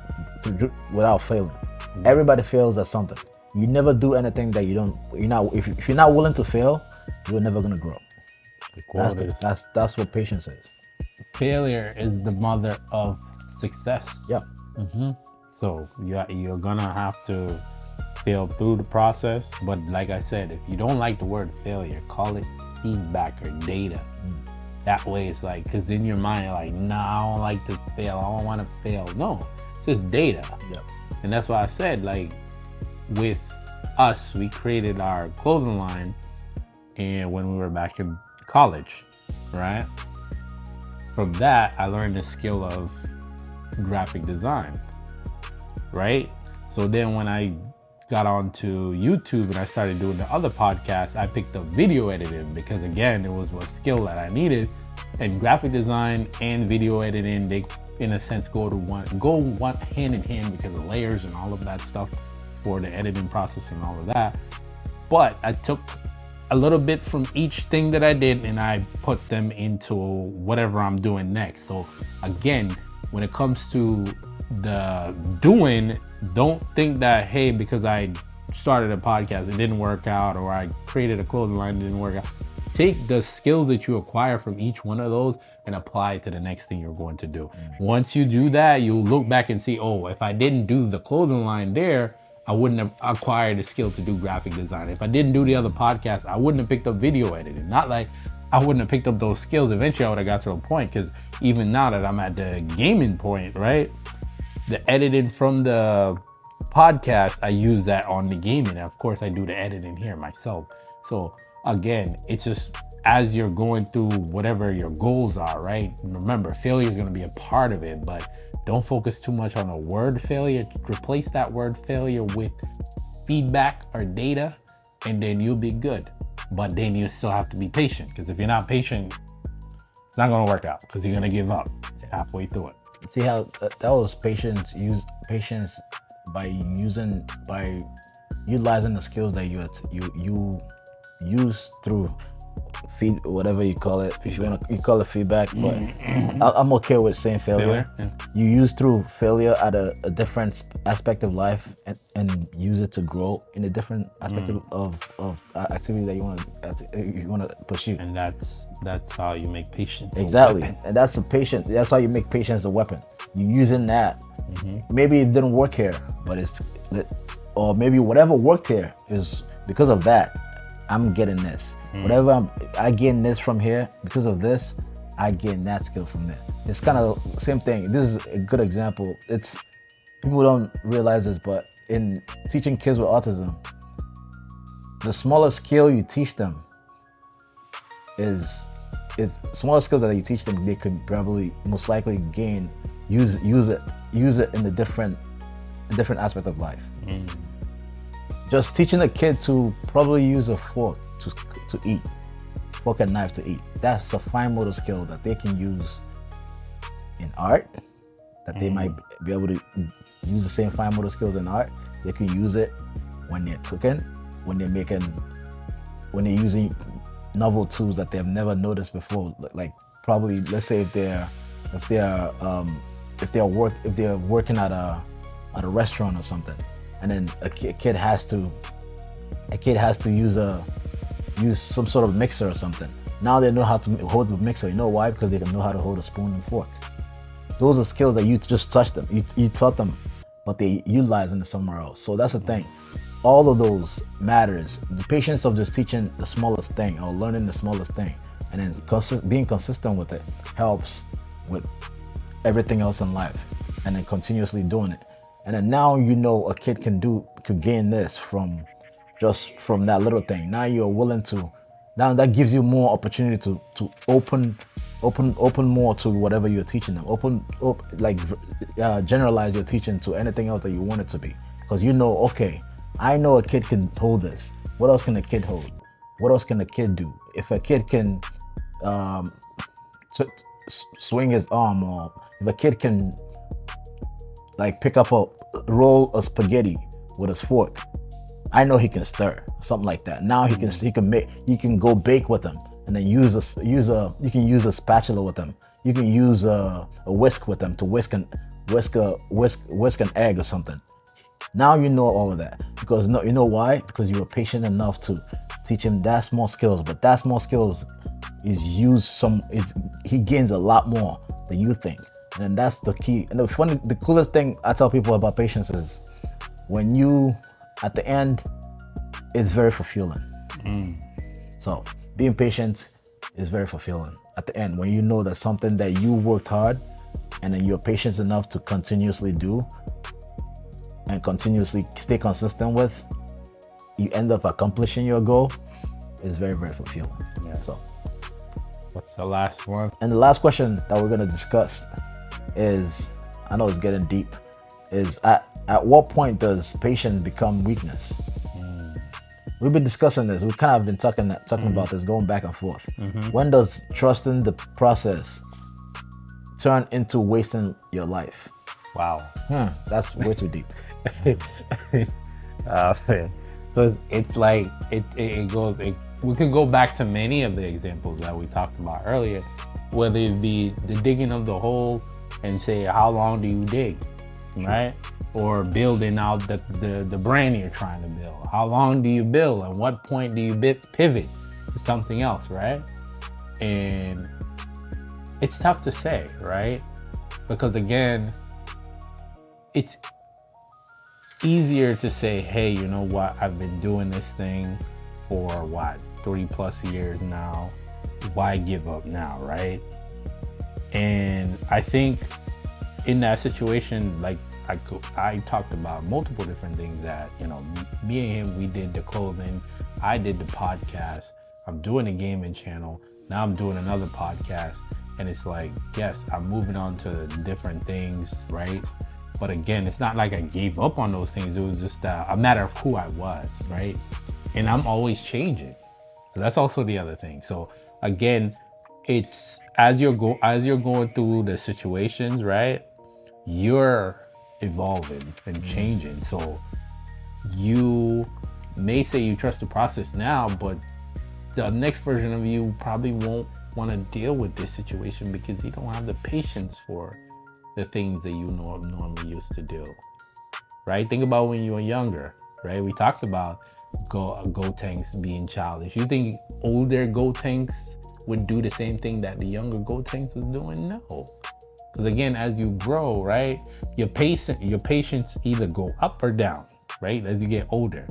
without failing. Everybody fails at something. You never do anything that if you're not willing to fail, you're never gonna grow. That's what patience is. Failure is the mother of success. Yeah. So you're gonna have to fail through the process. But like I said, if you don't like the word failure, call it feedback or data. That way it's like, because in your mind you're like, nah, I don't like to fail, I don't want to fail. No, it's just data. Yep. And that's why I said, like, with us, we created our clothing line and when we were back in college, right? From that, I learned the skill of graphic design, right? So then when I got onto YouTube and I started doing the other podcasts, I picked up video editing because, again, it was a skill that I needed. And graphic design and video editing, they in a sense go hand in hand because of layers and all of that stuff for the editing process and all of that. But I took a little bit from each thing that I did and I put them into whatever I'm doing next. So again, when it comes to the doing, don't think that, hey, because I started a podcast, it didn't work out, or I created a clothing line, it didn't work out. Take the skills that you acquire from each one of those and apply it to the next thing you're going to do. Once you do that, you'll look back and see, oh, if I didn't do the clothing line there, I wouldn't have acquired the skill to do graphic design. If I didn't do the other podcast, I wouldn't have picked up video editing. Not like I wouldn't have picked up those skills. Eventually I would have got to a point, because even now that I'm at the gaming point, right? The editing from the podcast, I use that on the gaming. And of course I do the editing here myself. So again, it's just as you're going through whatever your goals are, right? Remember, failure is going to be a part of it, but don't focus too much on the word failure. Replace that word failure with feedback or data, and then you'll be good. But then you still have to be patient, because if you're not patient, it's not going to work out, because you're going to give up halfway through it. See how that was patience by utilizing the skills that you use through whatever you call it. If you call it feedback, but I'm okay with saying failure. Yeah. You use through failure at a different aspect of life and use it to grow in a different aspect of activity that you want to pursue. And that's how you make patience Exactly. a weapon. And that's how you make patience a weapon. You using that. Maybe it didn't work here, but or maybe whatever worked here is because of that. I'm getting this. Whatever I gain this from here, because of this, I gain that skill from there. It's kind of the same thing. This is a good example. People don't realize this, but in teaching kids with autism, the smaller skill you teach them is smaller skills that you teach them, they could probably most likely use it in a different aspect of life. Just teaching a kid to probably use a fork to eat, fork and knife to eat. That's a fine motor skill that they can use in art, that they might be able to use the same fine motor skills in art. They can use it when they're cooking, when they're making, when they're using novel tools that they've never noticed before. Like probably, let's say if they're working at a restaurant or something, and then a kid has to use some sort of mixer or something. Now they know how to hold the mixer. You know why? Because they can know how to hold a spoon and fork. Those are skills that you just touched them. You taught them, but they utilize them somewhere else. So that's the thing. All of those matters. The patience of just teaching the smallest thing or learning the smallest thing, and then being consistent with it helps with everything else in life, and then continuously doing it. And then now you know a kid could gain this from that little thing. Now you're willing to. Now that gives you more opportunity to open more to whatever you're teaching them. Generalize your teaching to anything else that you want it to be. Because you know, okay, I know a kid can hold this. What else can a kid hold? What else can a kid do? If a kid can swing his arm, or if a kid can like pick up a roll of spaghetti with his fork, I know he can stir, something like that. Now he can go bake with them, and then you can use a spatula with them. You can use a whisk with them to whisk an egg or something. Now you know all of that, because you know why? Because you were patient enough to teach him that small skills. But that small skills he gains a lot more than you think, and then that's the key. And the coolest thing I tell people about patience is when you, at the end, it's very fulfilling. So being patient is very fulfilling at the end, when you know that something that you worked hard and then you're patient enough to continuously do and continuously stay consistent with, you end up accomplishing your goal. Is very, very fulfilling. Yeah. So what's the last one? And the last question that we're going to discuss is, I know it's getting deep, is at what point does patience become weakness? We've been discussing this. We kind of been talking about this, going back and forth. When does trusting the process turn into wasting your life? Wow. That's way too deep. Man. So it's like it goes. We could go back to many of the examples that we talked about earlier, whether it be the digging of the hole and say, how long do you dig, right? Or building out the brand you're trying to build. How long do you build? At what point do you pivot to something else, right? And it's tough to say, right? Because again, it's easier to say, hey, you know what? I've been doing this thing for 3+ years now. Why give up now, right? And I think in that situation, like I talked about multiple different things that, me and him, we did the clothing, I did the podcast, I'm doing a gaming channel, now I'm doing another podcast, and it's like, yes, I'm moving on to different things, right? But again, it's not like I gave up on those things. It was just a matter of who I was, right? And I'm always changing. So that's also the other thing. So again, it's as you're going through the situations, right? You're evolving and changing. So you may say you trust the process now, but the next version of you probably won't want to deal with this situation because you don't have the patience for the things that you normally used to do, right? Think about when you were younger, right? We talked about Gotenks being childish. You think older Gotenks would do the same thing that the younger Gotenks was doing? No. Because again, as you grow, right, your patience either go up or down, right, as you get older.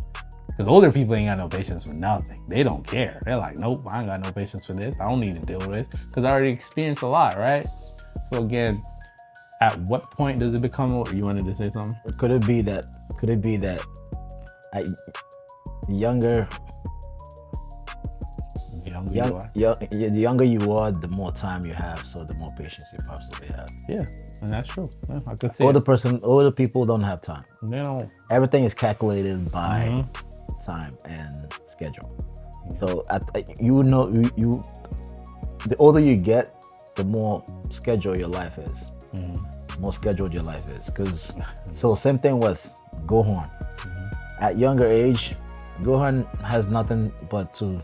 Because older people ain't got no patience for nothing. They don't care. They're like, nope, I ain't got no patience for this. I don't need to deal with this because I already experienced a lot, right? So again, at what point does it become? You wanted to say something? Could it be that the younger you are, the more time you have, so the more patience you possibly have. Yeah, and that's true. Yeah, I could say older people don't have time. They don't. Everything is calculated by time and schedule. Yeah. So the older you get, the more scheduled your life is. More scheduled your life is. So same thing with Gohan. at younger age, Gohan has nothing but to,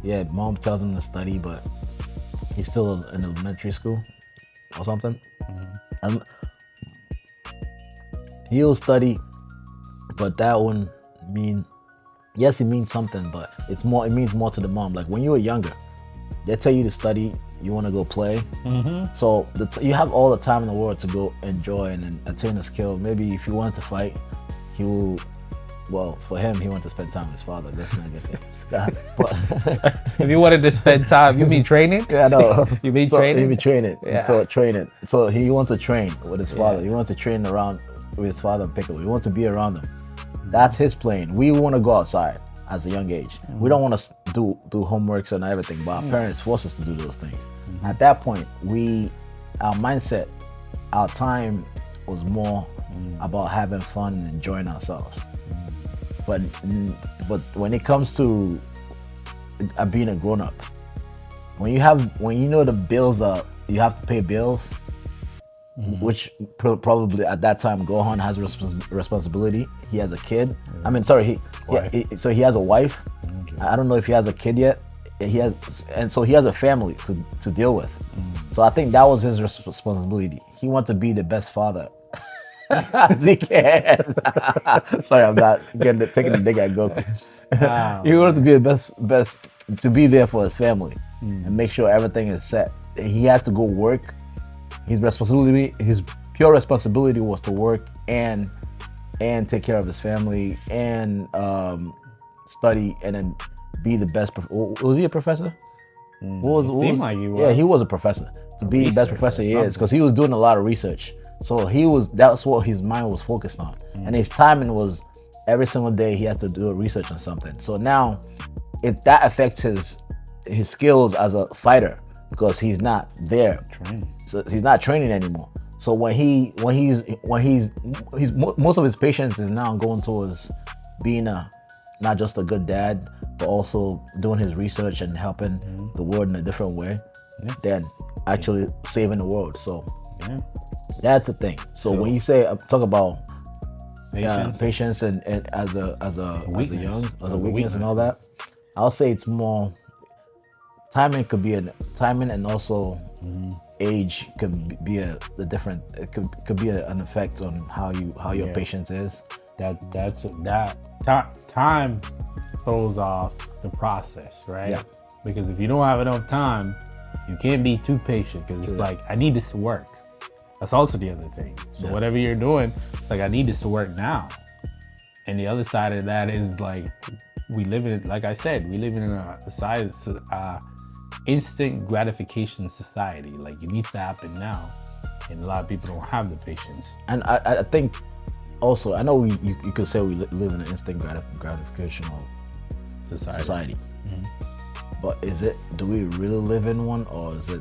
yeah, mom tells him to study, but he's still in elementary school or something. And he'll study, but that wouldn't mean, yes, it means something, but it means more to the mom. Like when you were younger, they tell you to study, you want to go play. So you have all the time in the world to go enjoy and attain a skill. Maybe if you want to fight, he will. Well, for him, he wanted to spend time with his father. Let's not get there. But If you wanted to spend time, you mean training? yeah, no. You mean So training? he mean training. Yeah. So training. So he wants to train with his father. Yeah. He wants to train around with his father and Piccolo. He wants to be around them. That's his plan. We want to go outside as a young age. We don't want to do homeworks and everything, but our parents force us to do those things. At that point, our mindset, our time was more about having fun and enjoying ourselves. But when it comes to being a grown up, when you know the bills you have to pay bills, which probably at that time Gohan has responsibility. He has a kid. I mean, sorry, so he has a wife. I don't know if he has a kid yet. So he has a family to deal with. So I think that was his responsibility. He wanted to be the best father as he can. Sorry, I'm not taking a dig at Goku. He wanted to be the best to be there for his family and make sure everything is set. He has to go work. His pure responsibility was to work and take care of his family and study and then be the best. Was he a professor? Seemed like he was. Yeah, he was a professor. To be the best professor he is, because he was doing a lot of research. So that's what his mind was focused on. And his timing was every single day he has to do a research on something. So now if that affects his skills as a fighter, because he's not there. So he's not training anymore. So most of his patience is now going towards being not just a good dad, but also doing his research and helping the world in a different way than actually saving the world. So that's the thing. So when you say talk about patience and as a weakness and all that, I'll say it's more timing timing and also age could be an effect on how your patience is. Time throws off the process, right? Yeah. Because if you don't have enough time, you can't be too patient because it's like, I need this to work. That's also the other thing. So whatever you're doing, it's like, I need this to work now. And the other side of that is like, like I said, we live in a instant gratification society. Like it needs to happen now. And a lot of people don't have the patience. And I think also, I know you could say we live in an instant gratificational society. But do we really live in one, or is it,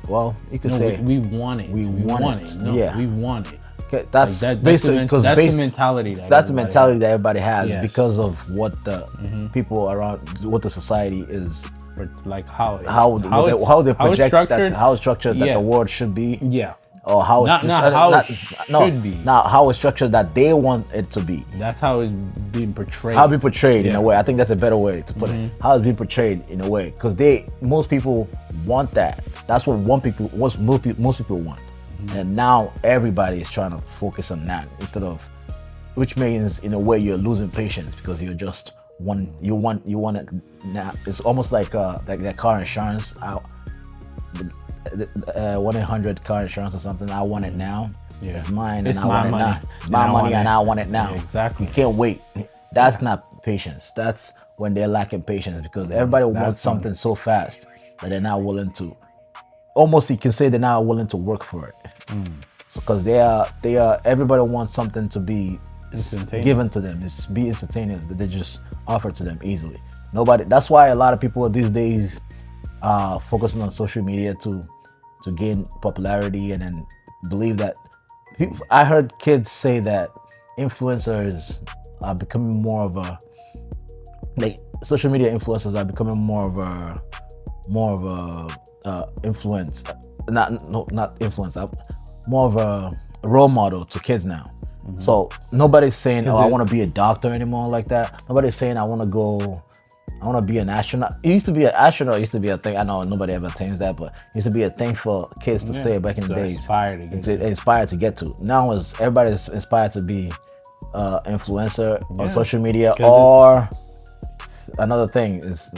well, you could say we want it. We want it. No, we want it. Okay, that's Like basically because that's the mentality. That's the mentality that everybody has Yes. because of what the people around, what the society is, like how they project how it's structured that Yeah. the world should be. Yeah. Or how Not how it should be. Not how it's structured that they want it to be. That's how it's being portrayed. How it's being portrayed in Yeah. a way. I think that's a better way to put it. How it's being portrayed in a way, because most people want that. That's what most people want. And now everybody is trying to focus on that which means in a way you're losing patience because you're just you want it now. It's almost like that car insurance. 1-800 car insurance or something. I want it now. Yeah. It's mine It's and I my want money. it now. It's my money and I want it now. Yeah, exactly. You can't wait. That's not patience. That's when they're lacking patience, because everybody wants something so fast that they're not willing to. Almost you can say they're not willing to work for it. Because they are. Everybody wants something to be given to them. It's be instantaneous, that they just offer to them easily. That's why a lot of people these days are focusing on social media to gain popularity, and then believe that I heard kids say that influencers are becoming more of a, like, social media influencers are becoming more of a influence, not influence, more of a role model to kids now. So nobody's saying, "Oh, I it- want to be a doctor anymore," like that. Nobody's saying, "I want to be an astronaut." It used to be an astronaut. Used to be a thing. I know nobody ever attains that, but it used to be a thing for kids to say back in the days. Inspired to get to. Now is everybody's inspired to be influencer on social media, or another thing is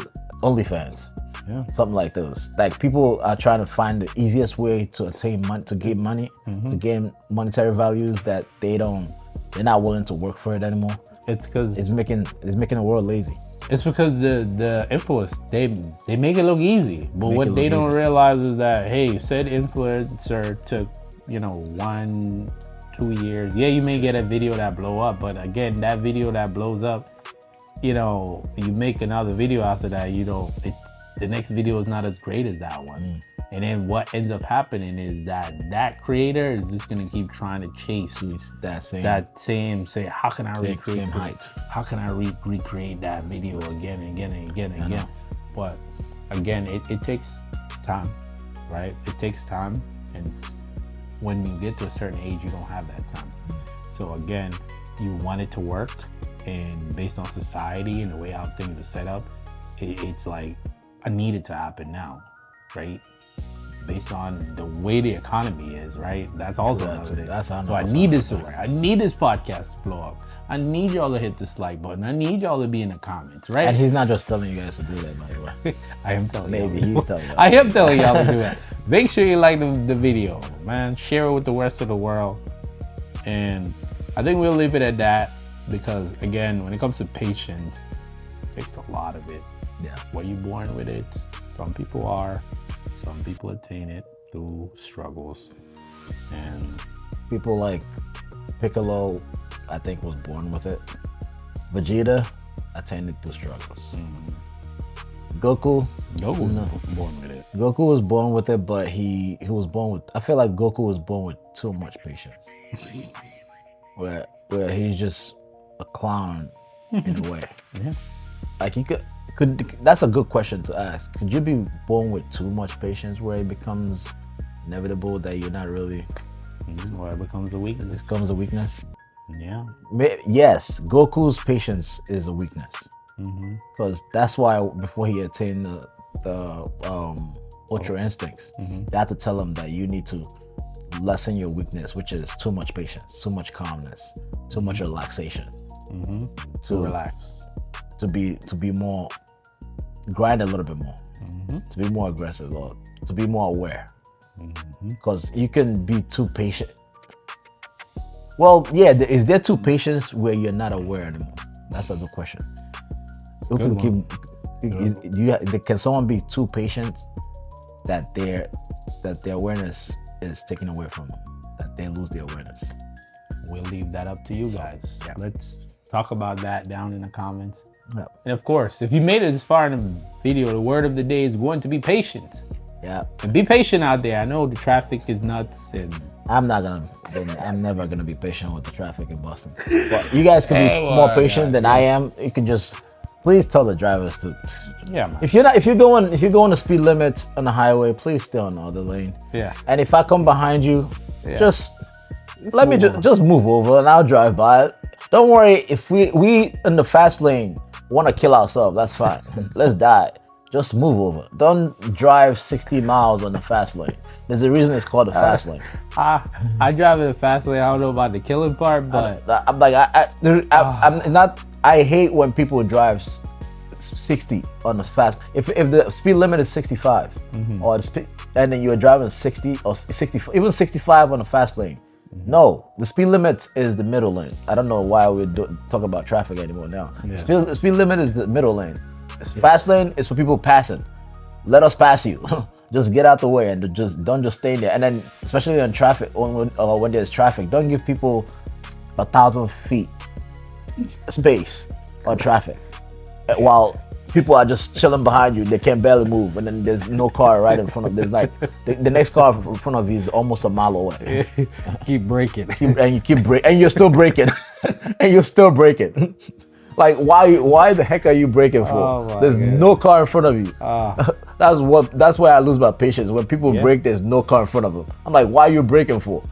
OnlyFans. Yeah. Something like those. Like people are trying to find the easiest way to attain money, to get money, to gain monetary values that they're not willing to work for it anymore. It's because It's making the world lazy. it's because the influence they make it look easy, but what they don't realize is that, hey, said influencer took 1-2 years. Yeah, you may get a video that blow up, but again, that video that blows up, you make another video after that, the next video is not as great as that one. And then what ends up happening is that creator is just gonna keep trying to chase That same say, how can I recreate same height? How can I recreate that video again and again and again and again? But again, it takes time, right? It takes time, and when you get to a certain age, you don't have that time. So again, you want it to work, and based on society and the way how things are set up, it's like, I need it to happen now, right? Based on the way the economy is, right? That's also another thing. So I need this to work. I need this podcast to blow up. I need y'all to hit this like button. I need y'all to be in the comments, right? And he's not just telling you guys to do that, by the way. I am telling you. Maybe he's telling you. I am telling y'all to do that. Make sure you like the video, man. Share it with the rest of the world. And I think we'll leave it at that, because again, when it comes to patience, it takes a lot of it. Yeah. Were you born with it? Some people are. Some people attain it through struggles. And People like Piccolo, I think, was born with it. Vegeta attained it through struggles. Goku was born with it. Goku was born with it, but he was born with, I feel like Goku was born with too much patience. where he's just a clown in a way. Yeah. Like he could that's a good question to ask. Could you be born with too much patience where it becomes inevitable that you're not really, Or it becomes a weakness. it becomes a weakness? Yeah. Yes, Goku's patience is a weakness. Because that's why before he attained the ultra instincts, you have to tell him that you need to lessen your weakness, which is too much patience, too much calmness, too much relaxation. To relax. To be more, grind a little bit more, to be more aggressive, or to be more aware. Because you can be too patient. Well, yeah, is there too patience where you're not aware anymore? That's a good question. Who can can someone be too patient that their awareness is taken away from them, that they lose their awareness? We'll leave that up to you guys. Yeah. Let's talk about that down in the comments. Yeah. And of course, if you made it this far in the video, the word of the day is going to be patient. Yeah. And be patient out there. I know the traffic is nuts, and I'm never gonna be patient with the traffic in Boston. But you guys can be more patient than I am. You can just please tell the drivers to. yeah, man. If you're going the speed limit on the highway, please stay on the other lane. Yeah. And if I come behind you, just let me move just move over and I'll drive by. Don't worry if we in the fast lane want to kill ourselves. That's fine. Let's die. Just move over. Don't drive 60 miles on the fast lane. There's a reason it's called the fast lane. I drive in the fast lane. I don't know about the killing part, but I'm like, I'm not. I hate when people drive 60 on the fast. If the speed limit is 65, or the speed, and then you're driving 60 or 60, even 65 on the fast lane. No, the speed limit is the middle lane. I don't know why we talk about traffic anymore now. Yeah. The speed limit is the middle lane. Fast lane is for people passing. Let us pass you. Just get out the way and don't just stay there. And then, especially on traffic, when there's traffic, don't give people 1,000 feet space on traffic while people are just chilling behind you. They can barely move, and then there's no car right in front of. There's like the next car in front of you is almost a mile away. keep braking. And you're still braking, and you're still braking. Like why the heck are you braking for? There's no car in front of you. That's why I lose my patience. When people brake, there's no car in front of them. I'm like, why are you braking for?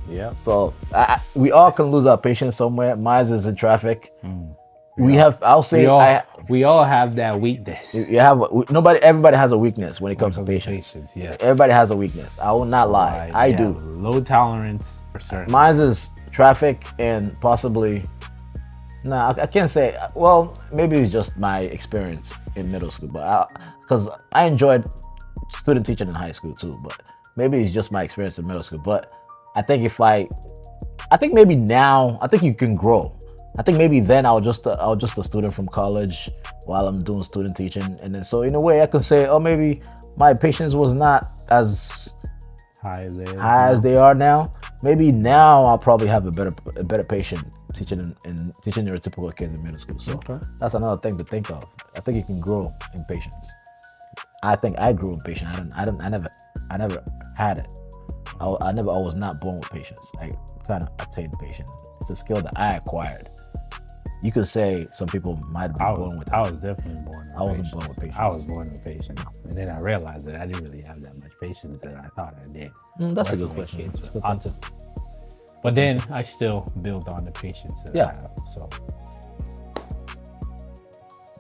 Yeah. So we all can lose our patience somewhere. Mine is in traffic. We have. I'll say. We all have that weakness. You have everybody has a weakness when it comes to patience. Yeah. Everybody has a weakness. I will not lie. I do. Low tolerance for certain. Mine is traffic and possibly. Nah, I can't say. Well, maybe it's just my experience in middle school, but because I enjoyed student teaching in high school too. But maybe it's just my experience in middle school. But I think I think maybe now, I think you can grow. I think maybe then I was just a student from college while I'm doing student teaching, and then so in a way I can say, oh, maybe my patience was not as high as they are now. Maybe now I'll probably have a better patience teaching and teaching neurotypical kids in middle school. So that's another thing to think of. I think you can grow in patience. I think I grew in patience. I never had it. I was not born with patience. I kind of attained patience. It's a skill that I acquired. You could say some people might be born with it. I was definitely born with I wasn't born with patience. I was born with patience. And then I realized that I didn't really have that much patience that I thought I did. That's a good question. But then I still build on the patience that I have. So,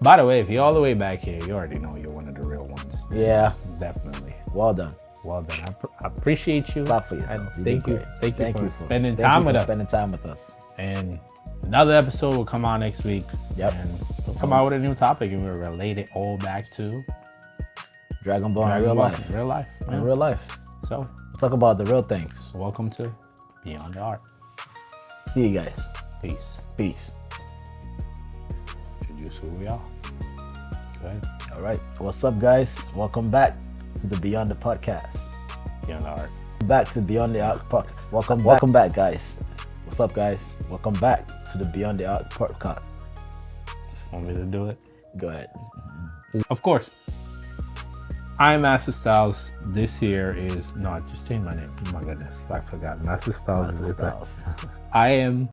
by the way, if you're all the way back here, you already know you're one of the real ones. Yeah. Definitely. Well done. Well done. I appreciate you. Clap for yourself. Thank you for spending time with us. And another episode will come out next week. Yep. And we'll come out with a new topic, and we'll relate it all back to Dragon Ball in real life. Real life. In real life. So talk about the real things. Welcome to Beyond the Art. See you guys. Peace. Introduce who we are. Go ahead. All right. What's up, guys? Welcome back to the Beyond the Podcast. Beyond the Art. Back to Beyond the Art Podcast. Welcome back, guys. What's up, guys? Welcome back to the Beyond the Art Podcast. Want me to do it? Go ahead. Of course. I'm Master Styles. This here is I just changed my name. Oh my goodness, I forgot. Master Styles. I am